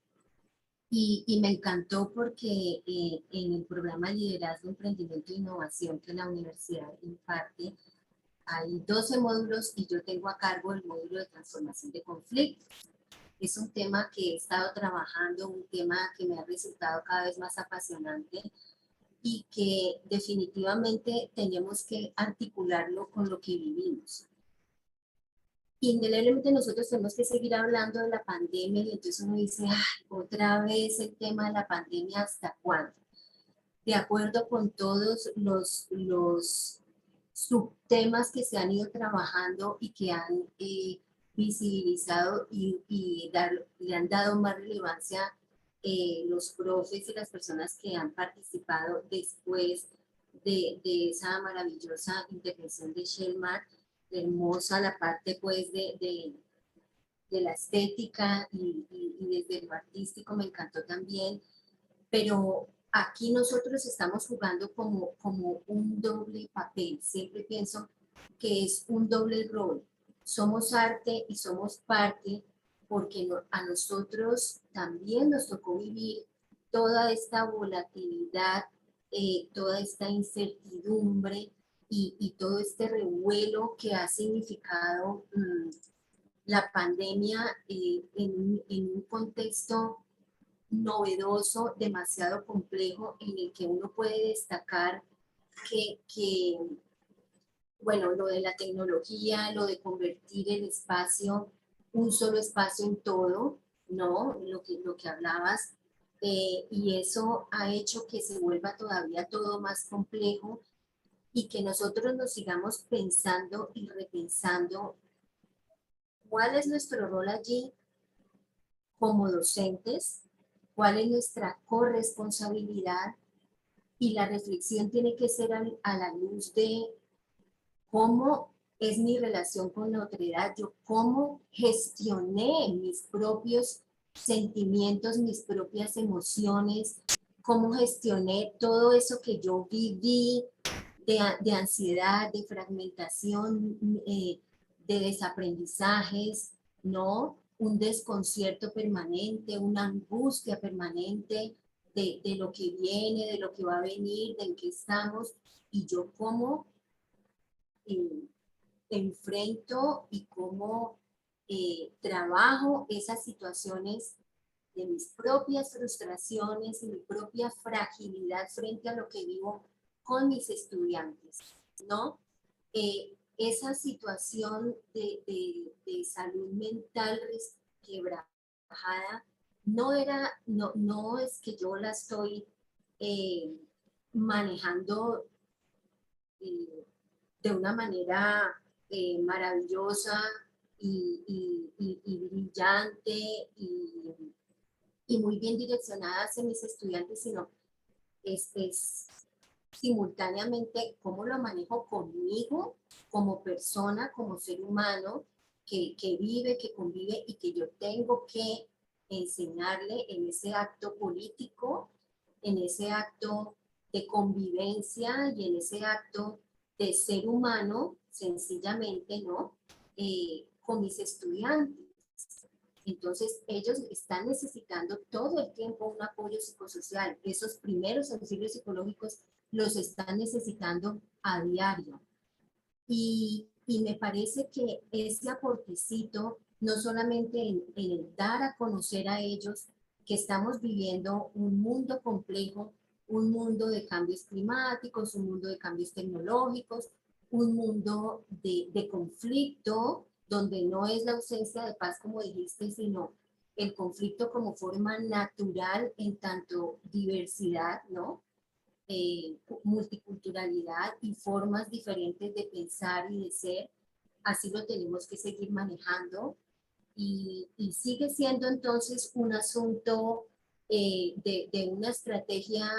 y me encantó porque en el programa Liderazgo, Emprendimiento e Innovación que la universidad imparte, hay 12 módulos y yo tengo a cargo el módulo de transformación de conflictos. Es un tema que he estado trabajando, un tema que me ha resultado cada vez más apasionante y que definitivamente tenemos que articularlo con lo que vivimos. Indeleblemente nosotros tenemos que seguir hablando de la pandemia y entonces uno dice, ay, otra vez el tema de la pandemia, ¿hasta cuándo? De acuerdo con todos los subtemas que se han ido trabajando y que han visibilizado y le han dado más relevancia los profes y las personas que han participado después de esa maravillosa intervención de Shelmar, hermosa la parte pues de la estética y desde lo artístico me encantó también, pero aquí nosotros estamos jugando como un doble papel. Siempre pienso que es un doble rol. Somos arte y somos parte porque a nosotros también nos tocó vivir toda esta volatilidad, toda esta incertidumbre y todo este revuelo que ha significado la pandemia en un contexto novedoso, demasiado complejo, en el que uno puede destacar que, bueno, lo de la tecnología, lo de convertir el espacio, un solo espacio en todo, ¿no? Lo que hablabas, y eso ha hecho que se vuelva todavía todo más complejo y que nosotros nos sigamos pensando y repensando cuál es nuestro rol allí como docentes, cuál es nuestra corresponsabilidad y la reflexión tiene que ser a la luz de cómo es mi relación con la otredad, yo cómo gestioné mis propios sentimientos, mis propias emociones, cómo gestioné todo eso que yo viví de ansiedad, de fragmentación, de desaprendizajes, ¿no? Un desconcierto permanente, una angustia permanente de lo que viene, de lo que va a venir, de en qué estamos, y yo cómo enfrento y cómo trabajo esas situaciones de mis propias frustraciones y mi propia fragilidad frente a lo que vivo con mis estudiantes, ¿no? Esa situación de salud mental quebrajada no es que yo la estoy manejando de una manera maravillosa y brillante y muy bien direccionada hacia mis estudiantes, sino es simultáneamente cómo lo manejo conmigo como persona, como ser humano que vive, que convive y que yo tengo que enseñarle en ese acto político, en ese acto de convivencia y en ese acto de ser humano, sencillamente, ¿no? Con mis estudiantes. Entonces, ellos están necesitando todo el tiempo un apoyo psicosocial. Esos primeros auxilios psicológicos los están necesitando a diario. Y me parece que ese aportecito, no solamente en el dar a conocer a ellos que estamos viviendo un mundo complejo, un mundo de cambios climáticos, un mundo de cambios tecnológicos, un mundo de conflicto, donde no es la ausencia de paz, como dijiste, sino el conflicto como forma natural en tanto diversidad, ¿no? multiculturalidad y formas diferentes de pensar y de ser. Así lo tenemos que seguir manejando y sigue siendo entonces un asunto de una estrategia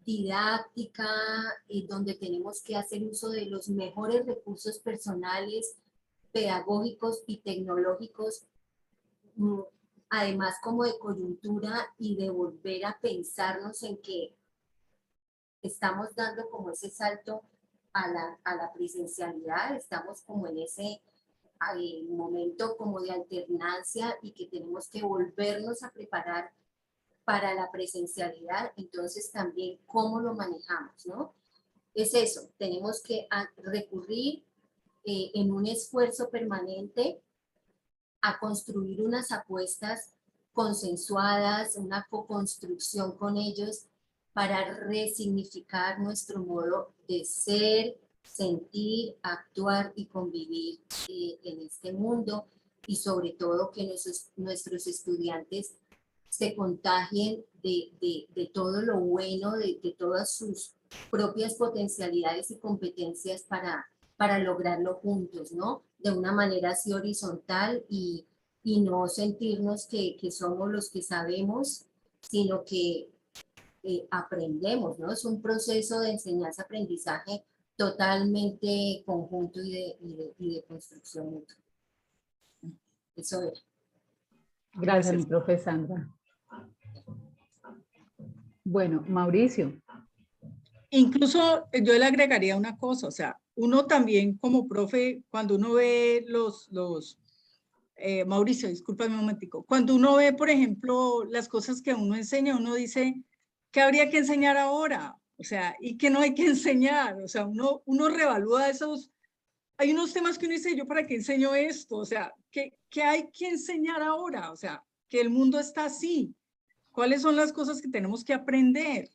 didáctica donde tenemos que hacer uso de los mejores recursos personales, pedagógicos y tecnológicos, además como de coyuntura y de volver a pensarnos en que estamos dando como ese salto a la presencialidad, estamos como en ese momento como de alternancia y que tenemos que volvernos a preparar para la presencialidad, entonces también cómo lo manejamos, ¿no? Es eso, tenemos que recurrir en un esfuerzo permanente a construir unas apuestas consensuadas, una co-construcción con ellos para resignificar nuestro modo de ser, sentir, actuar y convivir en este mundo y sobre todo que nuestros estudiantes se contagien de todo lo bueno, de todas sus propias potencialidades y competencias para lograrlo juntos, ¿no? De una manera así horizontal y no sentirnos que somos los que sabemos, sino que aprendemos, ¿no? Es un proceso de enseñanza-aprendizaje totalmente conjunto y de construcción mutua. Eso era. Gracias, mi profe Sandra. Bueno, Mauricio. Incluso yo le agregaría una cosa, o sea, uno también como profe, cuando uno ve Mauricio, discúlpame un momentico, cuando uno ve, por ejemplo, las cosas que uno enseña, uno dice, ¿qué habría que enseñar ahora? O sea, ¿y qué no hay que enseñar? O sea, uno reevalúa esos, hay unos temas que uno dice, ¿yo para qué enseño esto? O sea, ¿qué hay que enseñar ahora? O sea, que el mundo está así. ¿Cuáles son las cosas que tenemos que aprender?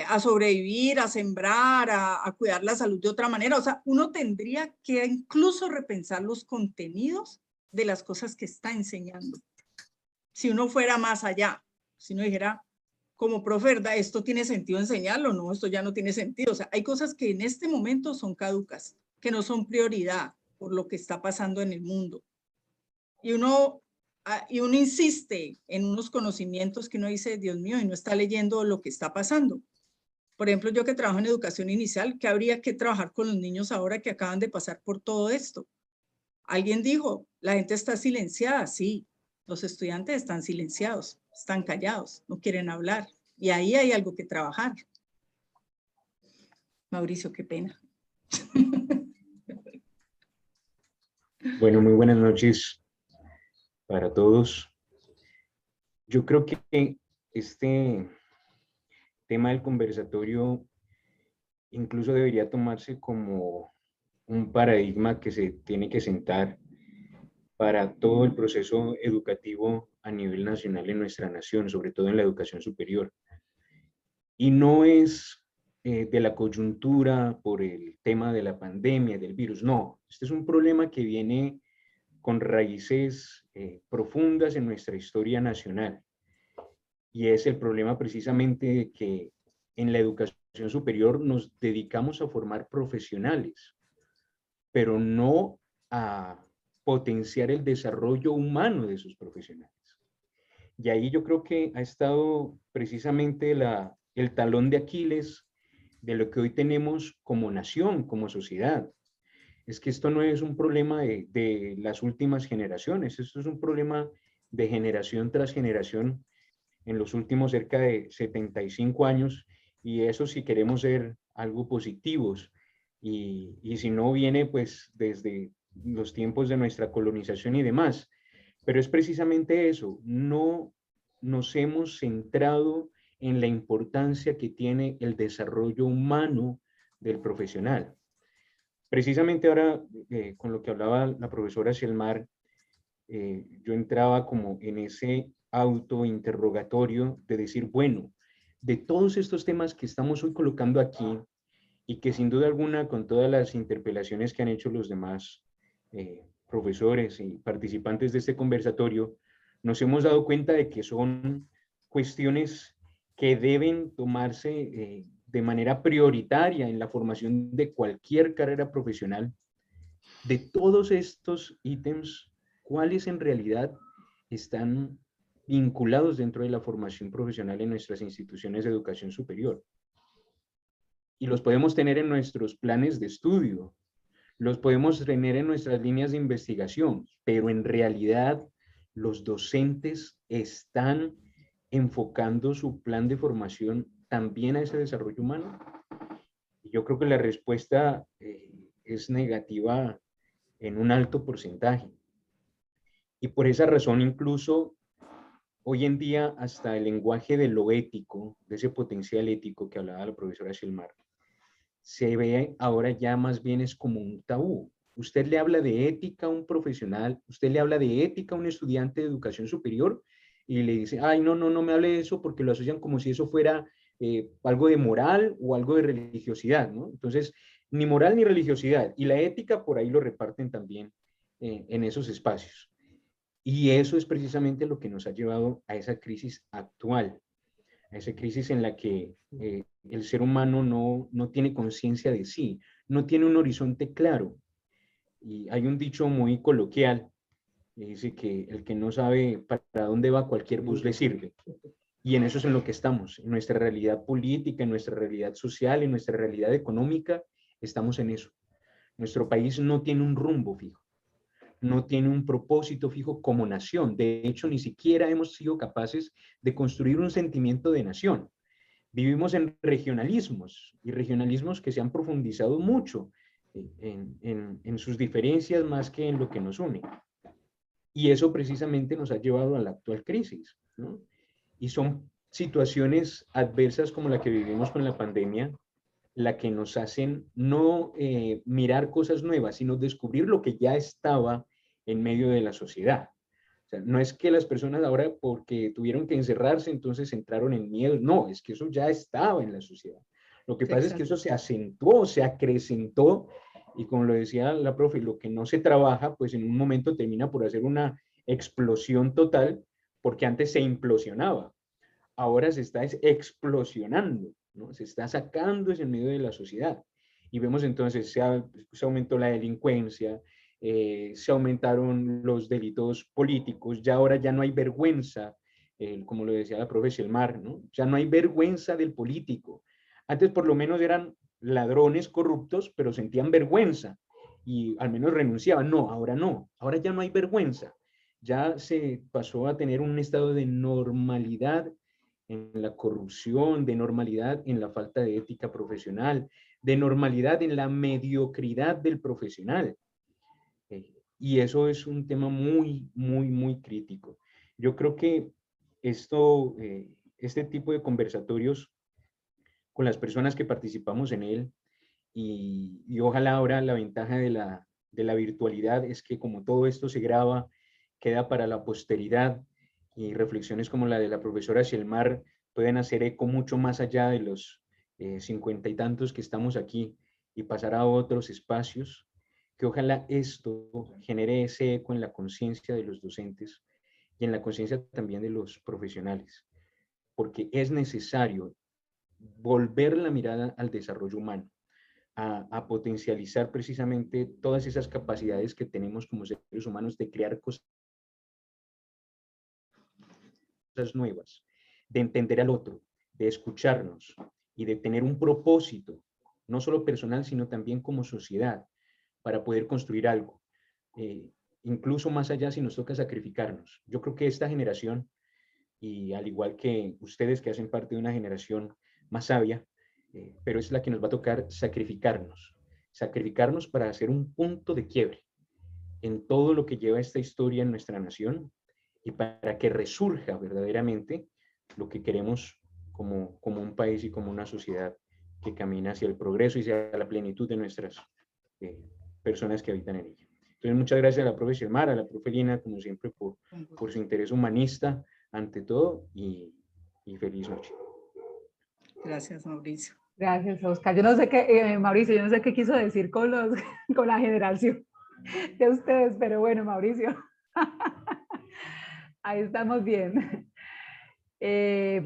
A sobrevivir, a sembrar, a cuidar la salud de otra manera. O sea, uno tendría que incluso repensar los contenidos de las cosas que está enseñando. Si uno fuera más allá, si uno dijera, como profe, ¿verdad? Esto tiene sentido enseñarlo, no, esto ya no tiene sentido. O sea, hay cosas que en este momento son caducas, que no son prioridad por lo que está pasando en el mundo. Y uno insiste en unos conocimientos que uno dice, Dios mío, y no está leyendo lo que está pasando. Por ejemplo, yo que trabajo en educación inicial, ¿qué habría que trabajar con los niños ahora que acaban de pasar por todo esto? Alguien dijo, la gente está silenciada. Sí, los estudiantes están silenciados, están callados, no quieren hablar. Y ahí hay algo que trabajar. Mauricio, qué pena. Bueno, muy buenas noches para todos. Yo creo que este tema del conversatorio incluso debería tomarse como un paradigma que se tiene que sentar para todo el proceso educativo a nivel nacional en nuestra nación, sobre todo en la educación superior. Y no es de la coyuntura por el tema de la pandemia, del virus, no. Este es un problema que viene con raíces profundas en nuestra historia nacional. Y es el problema precisamente de que en la educación superior nos dedicamos a formar profesionales, pero no a potenciar el desarrollo humano de esos profesionales. Y ahí yo creo que ha estado precisamente el talón de Aquiles de lo que hoy tenemos como nación, como sociedad. Es que esto no es un problema de las últimas generaciones, esto es un problema de generación tras generación en los últimos cerca de 75 años, y eso si queremos ser algo positivos, y si no viene pues desde los tiempos de nuestra colonización y demás. Pero es precisamente eso, no nos hemos centrado en la importancia que tiene el desarrollo humano del profesional. Precisamente ahora, con lo que hablaba la profesora Xelmar, yo entraba como en ese autointerrogatorio de decir, bueno, de todos estos temas que estamos hoy colocando aquí, y que sin duda alguna con todas las interpelaciones que han hecho los demás profesores y participantes de este conversatorio, nos hemos dado cuenta de que son cuestiones que deben tomarse de manera prioritaria en la formación de cualquier carrera profesional, de todos estos ítems, cuáles en realidad están vinculados dentro de la formación profesional en nuestras instituciones de educación superior. Y los podemos tener en nuestros planes de estudio, los podemos tener en nuestras líneas de investigación, pero en realidad los docentes están enfocando su plan de formación también a ese desarrollo humano. Y yo creo que la respuesta es negativa en un alto porcentaje. Y por esa razón incluso hoy en día hasta el lenguaje de lo ético, de ese potencial ético que hablaba la profesora Xelmar, se ve ahora ya más bien es como un tabú. Usted le habla de ética a un profesional, usted le habla de ética a un estudiante de educación superior y le dice, ay, no me hable de eso porque lo asocian como si eso fuera algo de moral o algo de religiosidad, ¿no? Entonces, ni moral ni religiosidad. Y la ética por ahí lo reparten también en esos espacios. Y eso es precisamente lo que nos ha llevado a esa crisis actual, a esa crisis en la que el ser humano no tiene conciencia de sí, no tiene un horizonte claro. Y hay un dicho muy coloquial que dice que el que no sabe para dónde va, cualquier bus le sirve. Y en eso es en lo que estamos, en nuestra realidad política, en nuestra realidad social, en nuestra realidad económica, estamos en eso. Nuestro país no tiene un rumbo fijo, no tiene un propósito fijo como nación. De hecho, ni siquiera hemos sido capaces de construir un sentimiento de nación. Vivimos en regionalismos y regionalismos que se han profundizado mucho en sus diferencias más que en lo que nos une. Y eso precisamente nos ha llevado a la actual crisis, ¿no? Y son situaciones adversas como la que vivimos con la pandemia, la que nos hacen no mirar cosas nuevas, sino descubrir lo que ya estaba en medio de la sociedad. O sea, no es que las personas ahora, porque tuvieron que encerrarse, entonces entraron en miedo. No, es que eso ya estaba en la sociedad. Lo que pasa es que eso se acentuó, se acrecentó, y como lo decía la profe, lo que no se trabaja, pues en un momento termina por hacer una explosión total, porque antes se implosionaba. Ahora se está explosionando, ¿no? Se está sacando en medio de la sociedad. Y vemos entonces, se aumentó la delincuencia, se aumentaron los delitos políticos, ya ahora ya no hay vergüenza, como lo decía la profe Xelmar, ¿no? Ya no hay vergüenza del político. Antes por lo menos eran ladrones corruptos, pero sentían vergüenza y al menos renunciaban. No, ahora ya no hay vergüenza. Ya se pasó a tener un estado de normalidad en la corrupción, de normalidad en la falta de ética profesional, de normalidad en la mediocridad del profesional. Y eso es un tema muy, muy, muy crítico. Yo creo que este tipo de conversatorios con las personas que participamos en él, y ojalá ahora la ventaja de la virtualidad es que como todo esto se graba, queda para la posteridad, y reflexiones como la de la profesora Xelmar pueden hacer eco mucho más allá de los 50 y tantos que estamos aquí y pasar a otros espacios, que ojalá esto genere ese eco en la conciencia de los docentes y en la conciencia también de los profesionales, porque es necesario volver la mirada al desarrollo humano, a potencializar precisamente todas esas capacidades que tenemos como seres humanos de crear cosas nuevas, de entender al otro, de escucharnos y de tener un propósito, no solo personal, sino también como sociedad, para poder construir algo. Incluso más allá si nos toca sacrificarnos. Yo creo que esta generación, y al igual que ustedes que hacen parte de una generación más sabia, pero es la que nos va a tocar sacrificarnos para hacer un punto de quiebre en todo lo que lleva esta historia en nuestra nación y para que resurja verdaderamente lo que queremos como un país y como una sociedad que camina hacia el progreso y hacia la plenitud de nuestras personas que habitan en ella. Entonces, muchas gracias a la profe Xelmar, a la profe Lina, como siempre, por su interés humanista ante todo, y feliz noche. Gracias, Mauricio. Gracias, Oscar. Yo no sé qué, Mauricio, yo no sé qué quiso decir con la generación de ustedes, pero bueno, Mauricio, ahí estamos bien.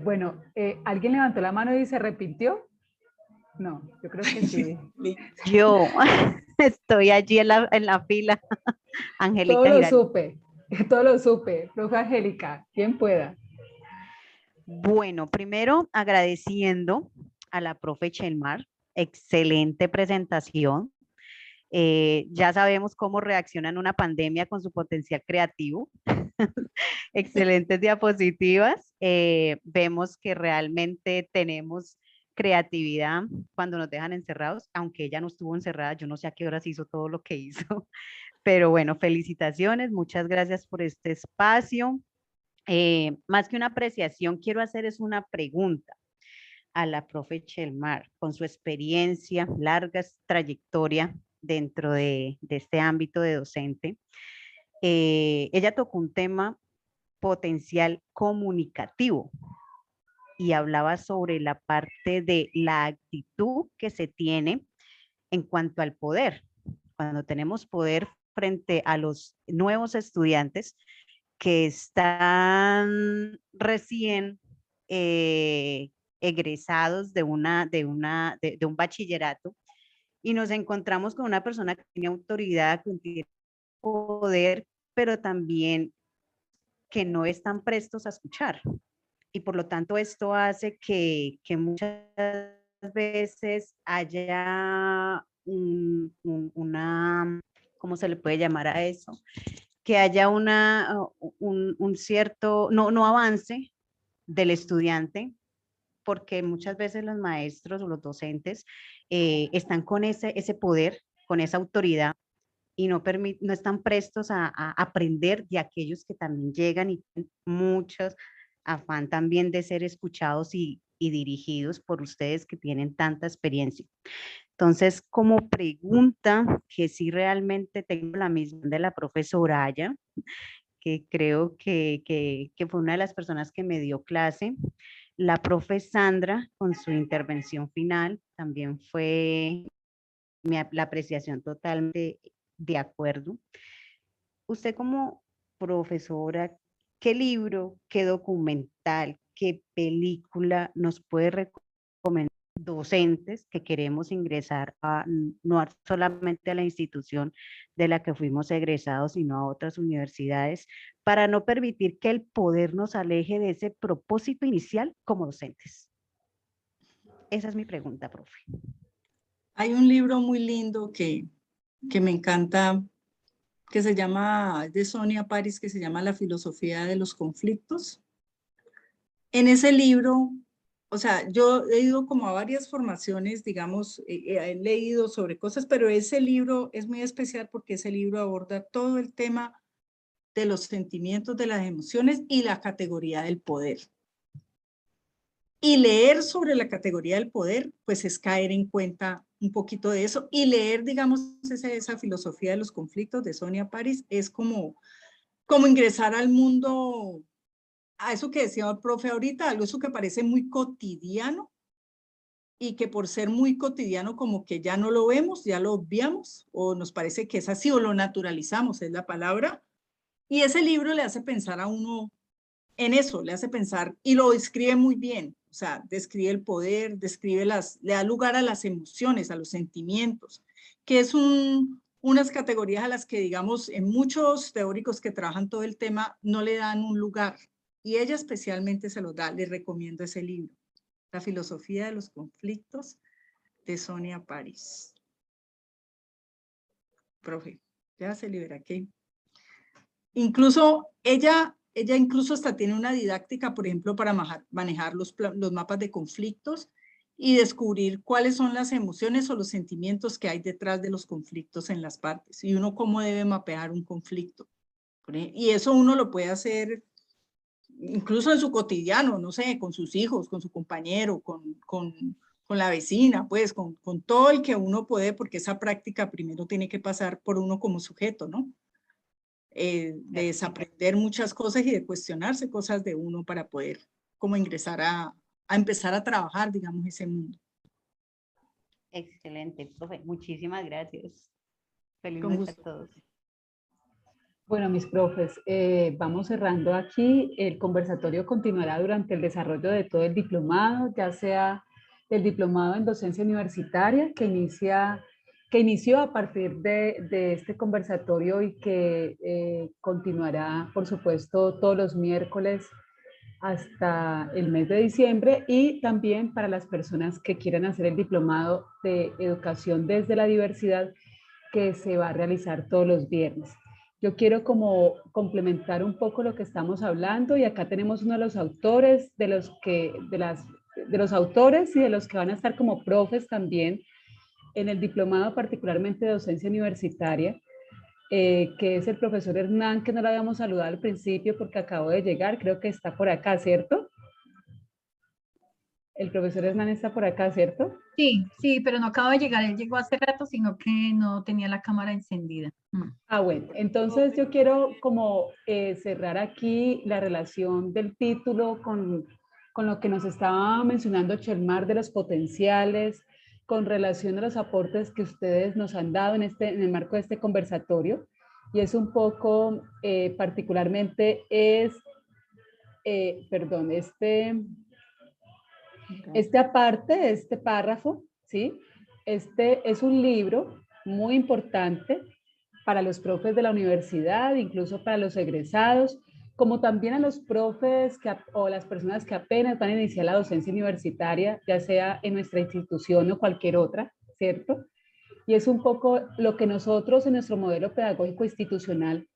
Bueno, ¿alguien levantó la mano y se arrepintió? No, yo creo que sí. Yo estoy allí en la fila. Angélica Todo lo Giraldo. supe, todo lo supe. Profe Angélica, quien pueda. Bueno, primero agradeciendo a la profe Chelmar, excelente presentación. Ya sabemos cómo reacciona en una pandemia con su potencial creativo. Excelentes diapositivas. Vemos que realmente tenemos creatividad cuando nos dejan encerrados, aunque ella no estuvo encerrada, yo no sé a qué horas hizo todo lo que hizo, pero bueno, felicitaciones, muchas gracias por este espacio. Más que una apreciación, quiero hacer es una pregunta a la profe Chelmar, con su experiencia, larga trayectoria dentro de este ámbito de docente. Ella tocó un tema potencial comunicativo y hablaba sobre la parte de la actitud que se tiene en cuanto al poder. Cuando tenemos poder frente a los nuevos estudiantes que están recién egresados de un bachillerato y nos encontramos con una persona que tiene autoridad, que tiene poder, pero también que no están prestos a escuchar. Y por lo tanto esto hace que muchas veces haya una, ¿cómo se le puede llamar a eso? Que haya un cierto, no avance del estudiante, porque muchas veces los maestros o los docentes están con ese poder, con esa autoridad, y no están prestos a aprender de aquellos que también llegan y tienen muchos afán también de ser escuchados y dirigidos por ustedes que tienen tanta experiencia. Entonces, como pregunta, que sí realmente tengo la misma de la profesora Aya, que creo que fue una de las personas que me dio clase, la profe Sandra con su intervención final también fue la apreciación totalmente de acuerdo. Usted como profesora, ¿qué libro, qué documental, qué película nos puede recomendar docentes que queremos ingresar no solamente a la institución de la que fuimos egresados, sino a otras universidades, para no permitir que el poder nos aleje de ese propósito inicial como docentes? Esa es mi pregunta, profe. Hay un libro muy lindo que me encanta, que se llama, de Sonia Paris, que se llama La filosofía de los conflictos. En ese libro, o sea, yo he ido como a varias formaciones, digamos, he leído sobre cosas, pero ese libro es muy especial porque ese libro aborda todo el tema de los sentimientos, de las emociones y la categoría del poder. Y leer sobre la categoría del poder, pues es caer en cuenta un poquito de eso. Y leer, digamos, esa filosofía de los conflictos de Sonia Paris es como ingresar al mundo, a eso que decía el profe ahorita, algo eso que parece muy cotidiano y que por ser muy cotidiano como que ya no lo vemos, ya lo obviamos o nos parece que es así o lo naturalizamos, es la palabra. Y ese libro le hace pensar a uno en eso, le hace pensar y lo describe muy bien. O sea, describe el poder, le da lugar a las emociones, a los sentimientos, que es unas categorías a las que, digamos, en muchos teóricos que trabajan todo el tema no le dan un lugar. Y ella especialmente se lo da. Les recomiendo ese libro, La filosofía de los conflictos, de Sonia Paris. Profe, ya se libera aquí. Incluso ella incluso hasta tiene una didáctica, por ejemplo, para manejar los mapas de conflictos y descubrir cuáles son las emociones o los sentimientos que hay detrás de los conflictos en las partes y uno cómo debe mapear un conflicto. Y eso uno lo puede hacer incluso en su cotidiano, no sé, con sus hijos, con su compañero, con la vecina, pues con todo el que uno puede, porque esa práctica primero tiene que pasar por uno como sujeto, ¿no? De desaprender muchas cosas y de cuestionarse cosas de uno para poder como ingresar a empezar a trabajar, digamos, ese mundo. Excelente, profe. Muchísimas gracias. Feliz Con noche gusto. a todos. Bueno, mis profes, vamos cerrando aquí. El conversatorio continuará durante el desarrollo de todo el diplomado, ya sea del diplomado en docencia universitaria que inició a partir de este conversatorio y que continuará, por supuesto, todos los miércoles hasta el mes de diciembre, y también para las personas que quieran hacer el diplomado de educación desde la diversidad, que se va a realizar todos los viernes. Yo quiero como complementar un poco lo que estamos hablando, y acá tenemos uno de los autores, de los autores y de los que van a estar como profes también en el diplomado, particularmente de docencia universitaria, que es el profesor Hernán, que no lo habíamos saludado al principio porque acabó de llegar, creo que está por acá, ¿cierto? El profesor Hernán está por acá, ¿cierto? Sí, sí, pero no acaba de llegar, él llegó hace rato, sino que no tenía la cámara encendida. Ah, bueno, entonces yo quiero como cerrar aquí la relación del título con lo que nos estaba mencionando Chelmar de los potenciales, con relación a los aportes que ustedes nos han dado en el marco de este conversatorio, y es un poco particularmente este párrafo, ¿sí? Este es un libro muy importante para los profes de la universidad, incluso para los egresados, como también a los profes o las personas que apenas van a iniciar la docencia universitaria, ya sea en nuestra institución o cualquier otra, ¿cierto? Y es un poco lo que nosotros en nuestro modelo pedagógico institucional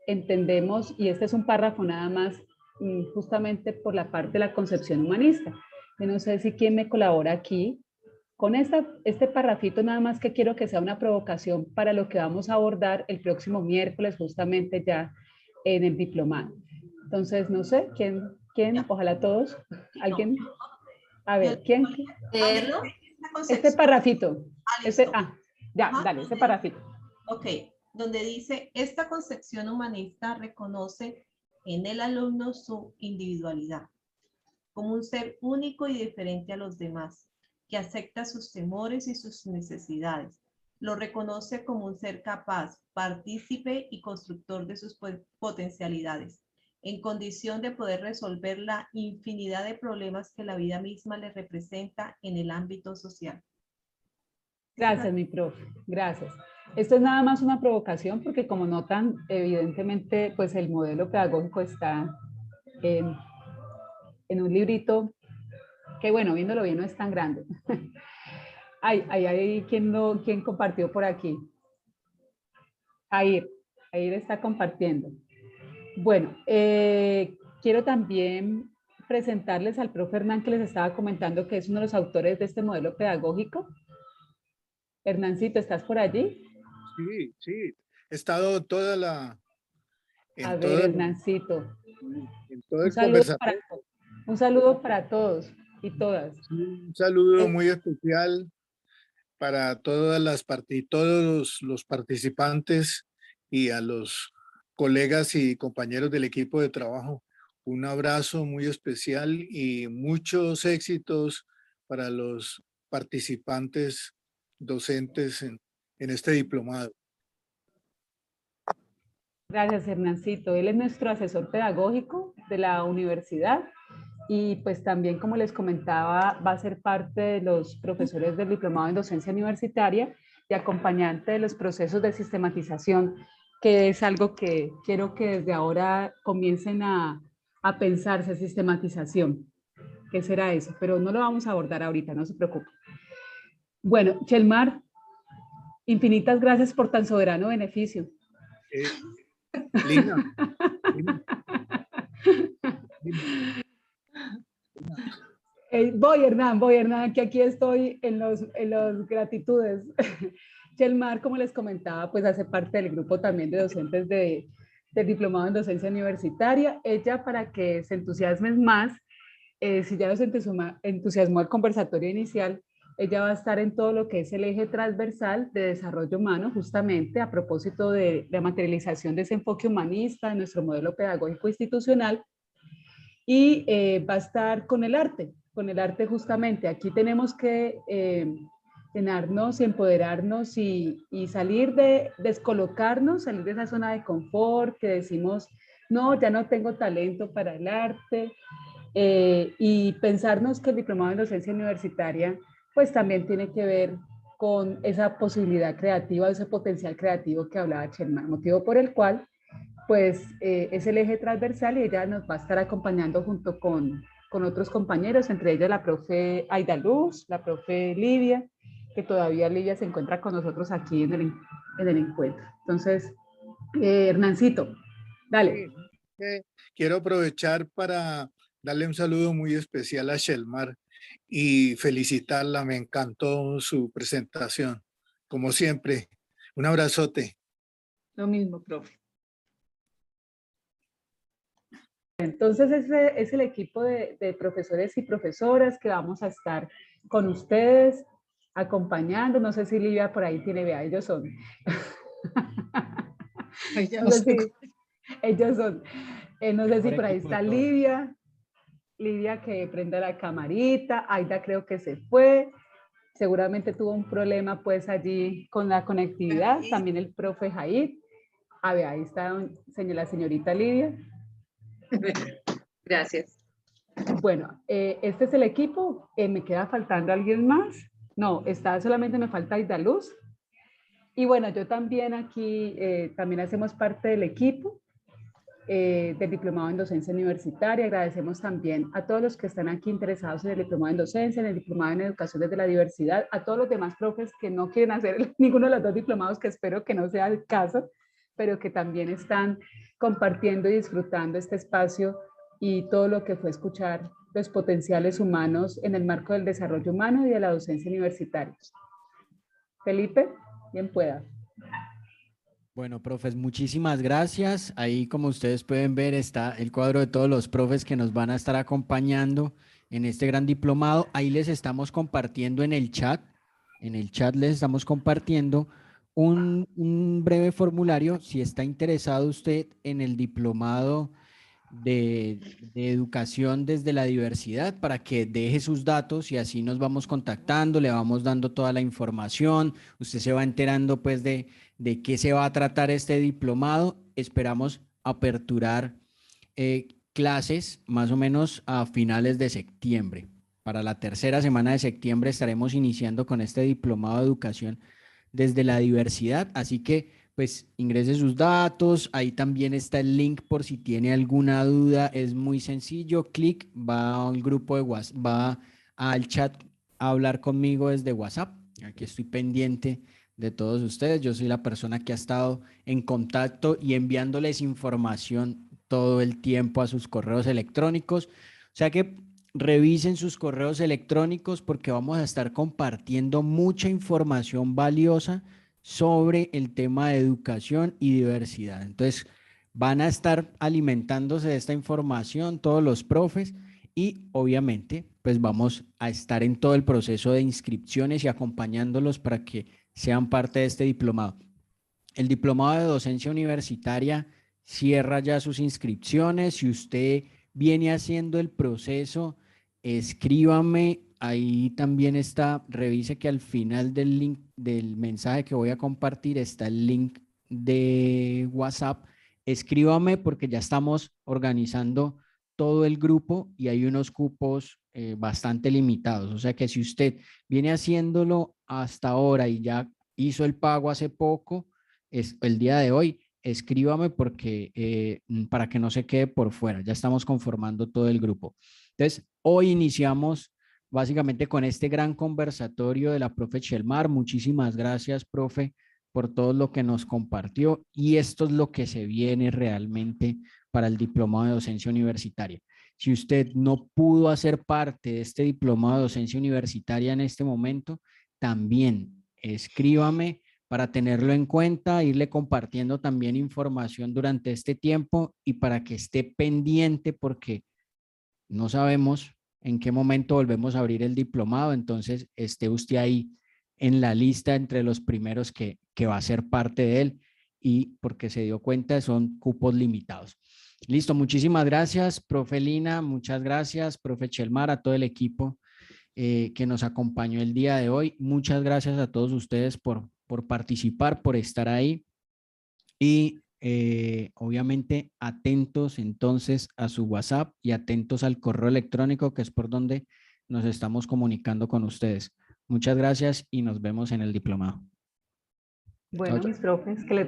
entendemos, y este es un párrafo nada más, justamente por la parte de la concepción humanista. Yo no sé si quién me colabora aquí con este parrafito, nada más, que quiero que sea una provocación para lo que vamos a abordar el próximo miércoles, justamente ya en el diplomado. Entonces, no sé, ¿quién? Ojalá todos. ¿Alguien? A ver, ¿quién? Este parrafito. Dale, ese parrafito. Ok, donde dice, esta concepción humanista reconoce en el alumno su individualidad, como un ser único y diferente a los demás, que acepta sus temores y sus necesidades. Lo reconoce como un ser capaz, partícipe y constructor de sus potencialidades, en condición de poder resolver la infinidad de problemas que la vida misma le representa en el ámbito social. Gracias, mi profe, gracias. Esto es nada más una provocación porque, como notan, evidentemente, pues el modelo pedagógico está en un librito que, bueno, viéndolo bien, no es tan grande. Hay quien compartió por aquí. Air está compartiendo. Bueno, quiero también presentarles al profe Hernán, que les estaba comentando que es uno de los autores de este modelo pedagógico. Hernancito, ¿estás por allí? Sí, sí. He estado toda la... A ver, Hernancito. En todo el conversatorio. Un saludo para todos y todas. Sí, un saludo muy especial para todos los participantes y a los colegas y compañeros del equipo de trabajo. Un abrazo muy especial y muchos éxitos para los participantes docentes en este diplomado. Gracias, Hernancito. Él es nuestro asesor pedagógico de la universidad y pues también, como les comentaba, va a ser parte de los profesores del diplomado en docencia universitaria y acompañante de los procesos de sistematización, que es algo que quiero que desde ahora comiencen a pensarse, sistematización. ¿Qué será eso? Pero no lo vamos a abordar ahorita, no se preocupen. Bueno, Chelmar, infinitas gracias por tan soberano beneficio. Lina. Voy Hernán, que aquí estoy en los gratitudes. Chelmar, como les comentaba, pues hace parte del grupo también de docentes del diplomado en docencia universitaria. Ella, para que se entusiasmen más, si ya los entusiasmó el conversatorio inicial, ella va a estar en todo lo que es el eje transversal de desarrollo humano, justamente a propósito de la materialización de ese enfoque humanista de nuestro modelo pedagógico institucional, y va a estar con el arte justamente. Aquí tenemos que llenarnos y empoderarnos y salir descolocarnos, salir de esa zona de confort que decimos, no, ya no tengo talento para el arte, y pensarnos que el diplomado en docencia universitaria pues también tiene que ver con esa posibilidad creativa, ese potencial creativo que hablaba Chelmar, motivo por el cual pues es el eje transversal y ella nos va a estar acompañando junto con otros compañeros, entre ellos la profe Aida Luz, la profe Lidia, que todavía Lidia se encuentra con nosotros aquí en el encuentro. Entonces, Hernancito, dale. Quiero aprovechar para darle un saludo muy especial a Shelmar y felicitarla. Me encantó su presentación. Como siempre, un abrazote. Lo mismo, profe. Entonces, ese es el equipo de profesores y profesoras que vamos a estar con ustedes, acompañando. No sé si Livia por ahí tiene, vea, ellos son. No sé si, ellos son. No sé si por ahí está Livia. Livia que prenda la camarita. Aida creo que se fue. Seguramente tuvo un problema pues allí con la conectividad. También el profe Jair. A ver, ahí está la señorita Livia. Gracias. Bueno, este es el equipo. ¿Me queda faltando alguien más? No, solamente me falta Aida Luz. Y bueno, yo también aquí, también hacemos parte del equipo del Diplomado en Docencia Universitaria. Agradecemos también a todos los que están aquí interesados en el Diplomado en Docencia, en el Diplomado en Educación desde la Diversidad, a todos los demás profes que no quieren hacer ninguno de los dos diplomados, que espero que no sea el caso, pero que también están compartiendo y disfrutando este espacio y todo lo que fue escuchar los potenciales humanos en el marco del desarrollo humano y de la docencia universitaria. Felipe, bien pueda. Bueno, profes, muchísimas gracias. Ahí, como ustedes pueden ver, está el cuadro de todos los profes que nos van a estar acompañando en este gran diplomado. Ahí les estamos compartiendo en el chat. En el chat les estamos compartiendo un breve formulario. Si está interesado usted en el diplomado de educación desde la diversidad, para que deje sus datos y así nos vamos contactando, le vamos dando toda la información, usted se va enterando pues de qué se va a tratar este diplomado. Esperamos aperturar clases más o menos a finales de septiembre. Para la tercera semana de septiembre estaremos iniciando con este diplomado de educación desde la diversidad, así que pues ingrese sus datos, ahí también está el link por si tiene alguna duda, es muy sencillo, clic, va al grupo de WhatsApp, va al chat a hablar conmigo desde WhatsApp, aquí estoy pendiente de todos ustedes, yo soy la persona que ha estado en contacto y enviándoles información todo el tiempo a sus correos electrónicos, o sea que revisen sus correos electrónicos porque vamos a estar compartiendo mucha información valiosa sobre el tema de educación y diversidad. Entonces, van a estar alimentándose de esta información todos los profes y obviamente, pues vamos a estar en todo el proceso de inscripciones y acompañándolos para que sean parte de este diplomado. El diplomado de docencia universitaria cierra ya sus inscripciones. Si usted viene haciendo el proceso, escríbame. Ahí también está, revise que al final del link del mensaje que voy a compartir está el link de WhatsApp. Escríbame porque ya estamos organizando todo el grupo y hay unos cupos bastante limitados. O sea que si usted viene haciéndolo hasta ahora y ya hizo el pago hace poco, es el día de hoy, escríbame porque para que no se quede por fuera. Ya estamos conformando todo el grupo. Entonces, hoy iniciamos básicamente con este gran conversatorio de la profe Shelmar. Muchísimas gracias, profe, por todo lo que nos compartió y esto es lo que se viene realmente para el diplomado de docencia universitaria. Si usted no pudo hacer parte de este diplomado de docencia universitaria en este momento, también escríbame para tenerlo en cuenta, irle compartiendo también información durante este tiempo y para que esté pendiente porque no sabemos en qué momento volvemos a abrir el diplomado, entonces esté usted ahí en la lista entre los primeros que va a ser parte de él y porque se dio cuenta son cupos limitados. Listo, muchísimas gracias, profe Lina, muchas gracias, profe Shelmar, a todo el equipo que nos acompañó el día de hoy. Muchas gracias a todos ustedes por participar, por estar ahí y obviamente atentos entonces a su WhatsApp y atentos al correo electrónico que es por donde nos estamos comunicando con ustedes. Muchas gracias y nos vemos en el diplomado. Bueno, Chao, chao. mis profes, que les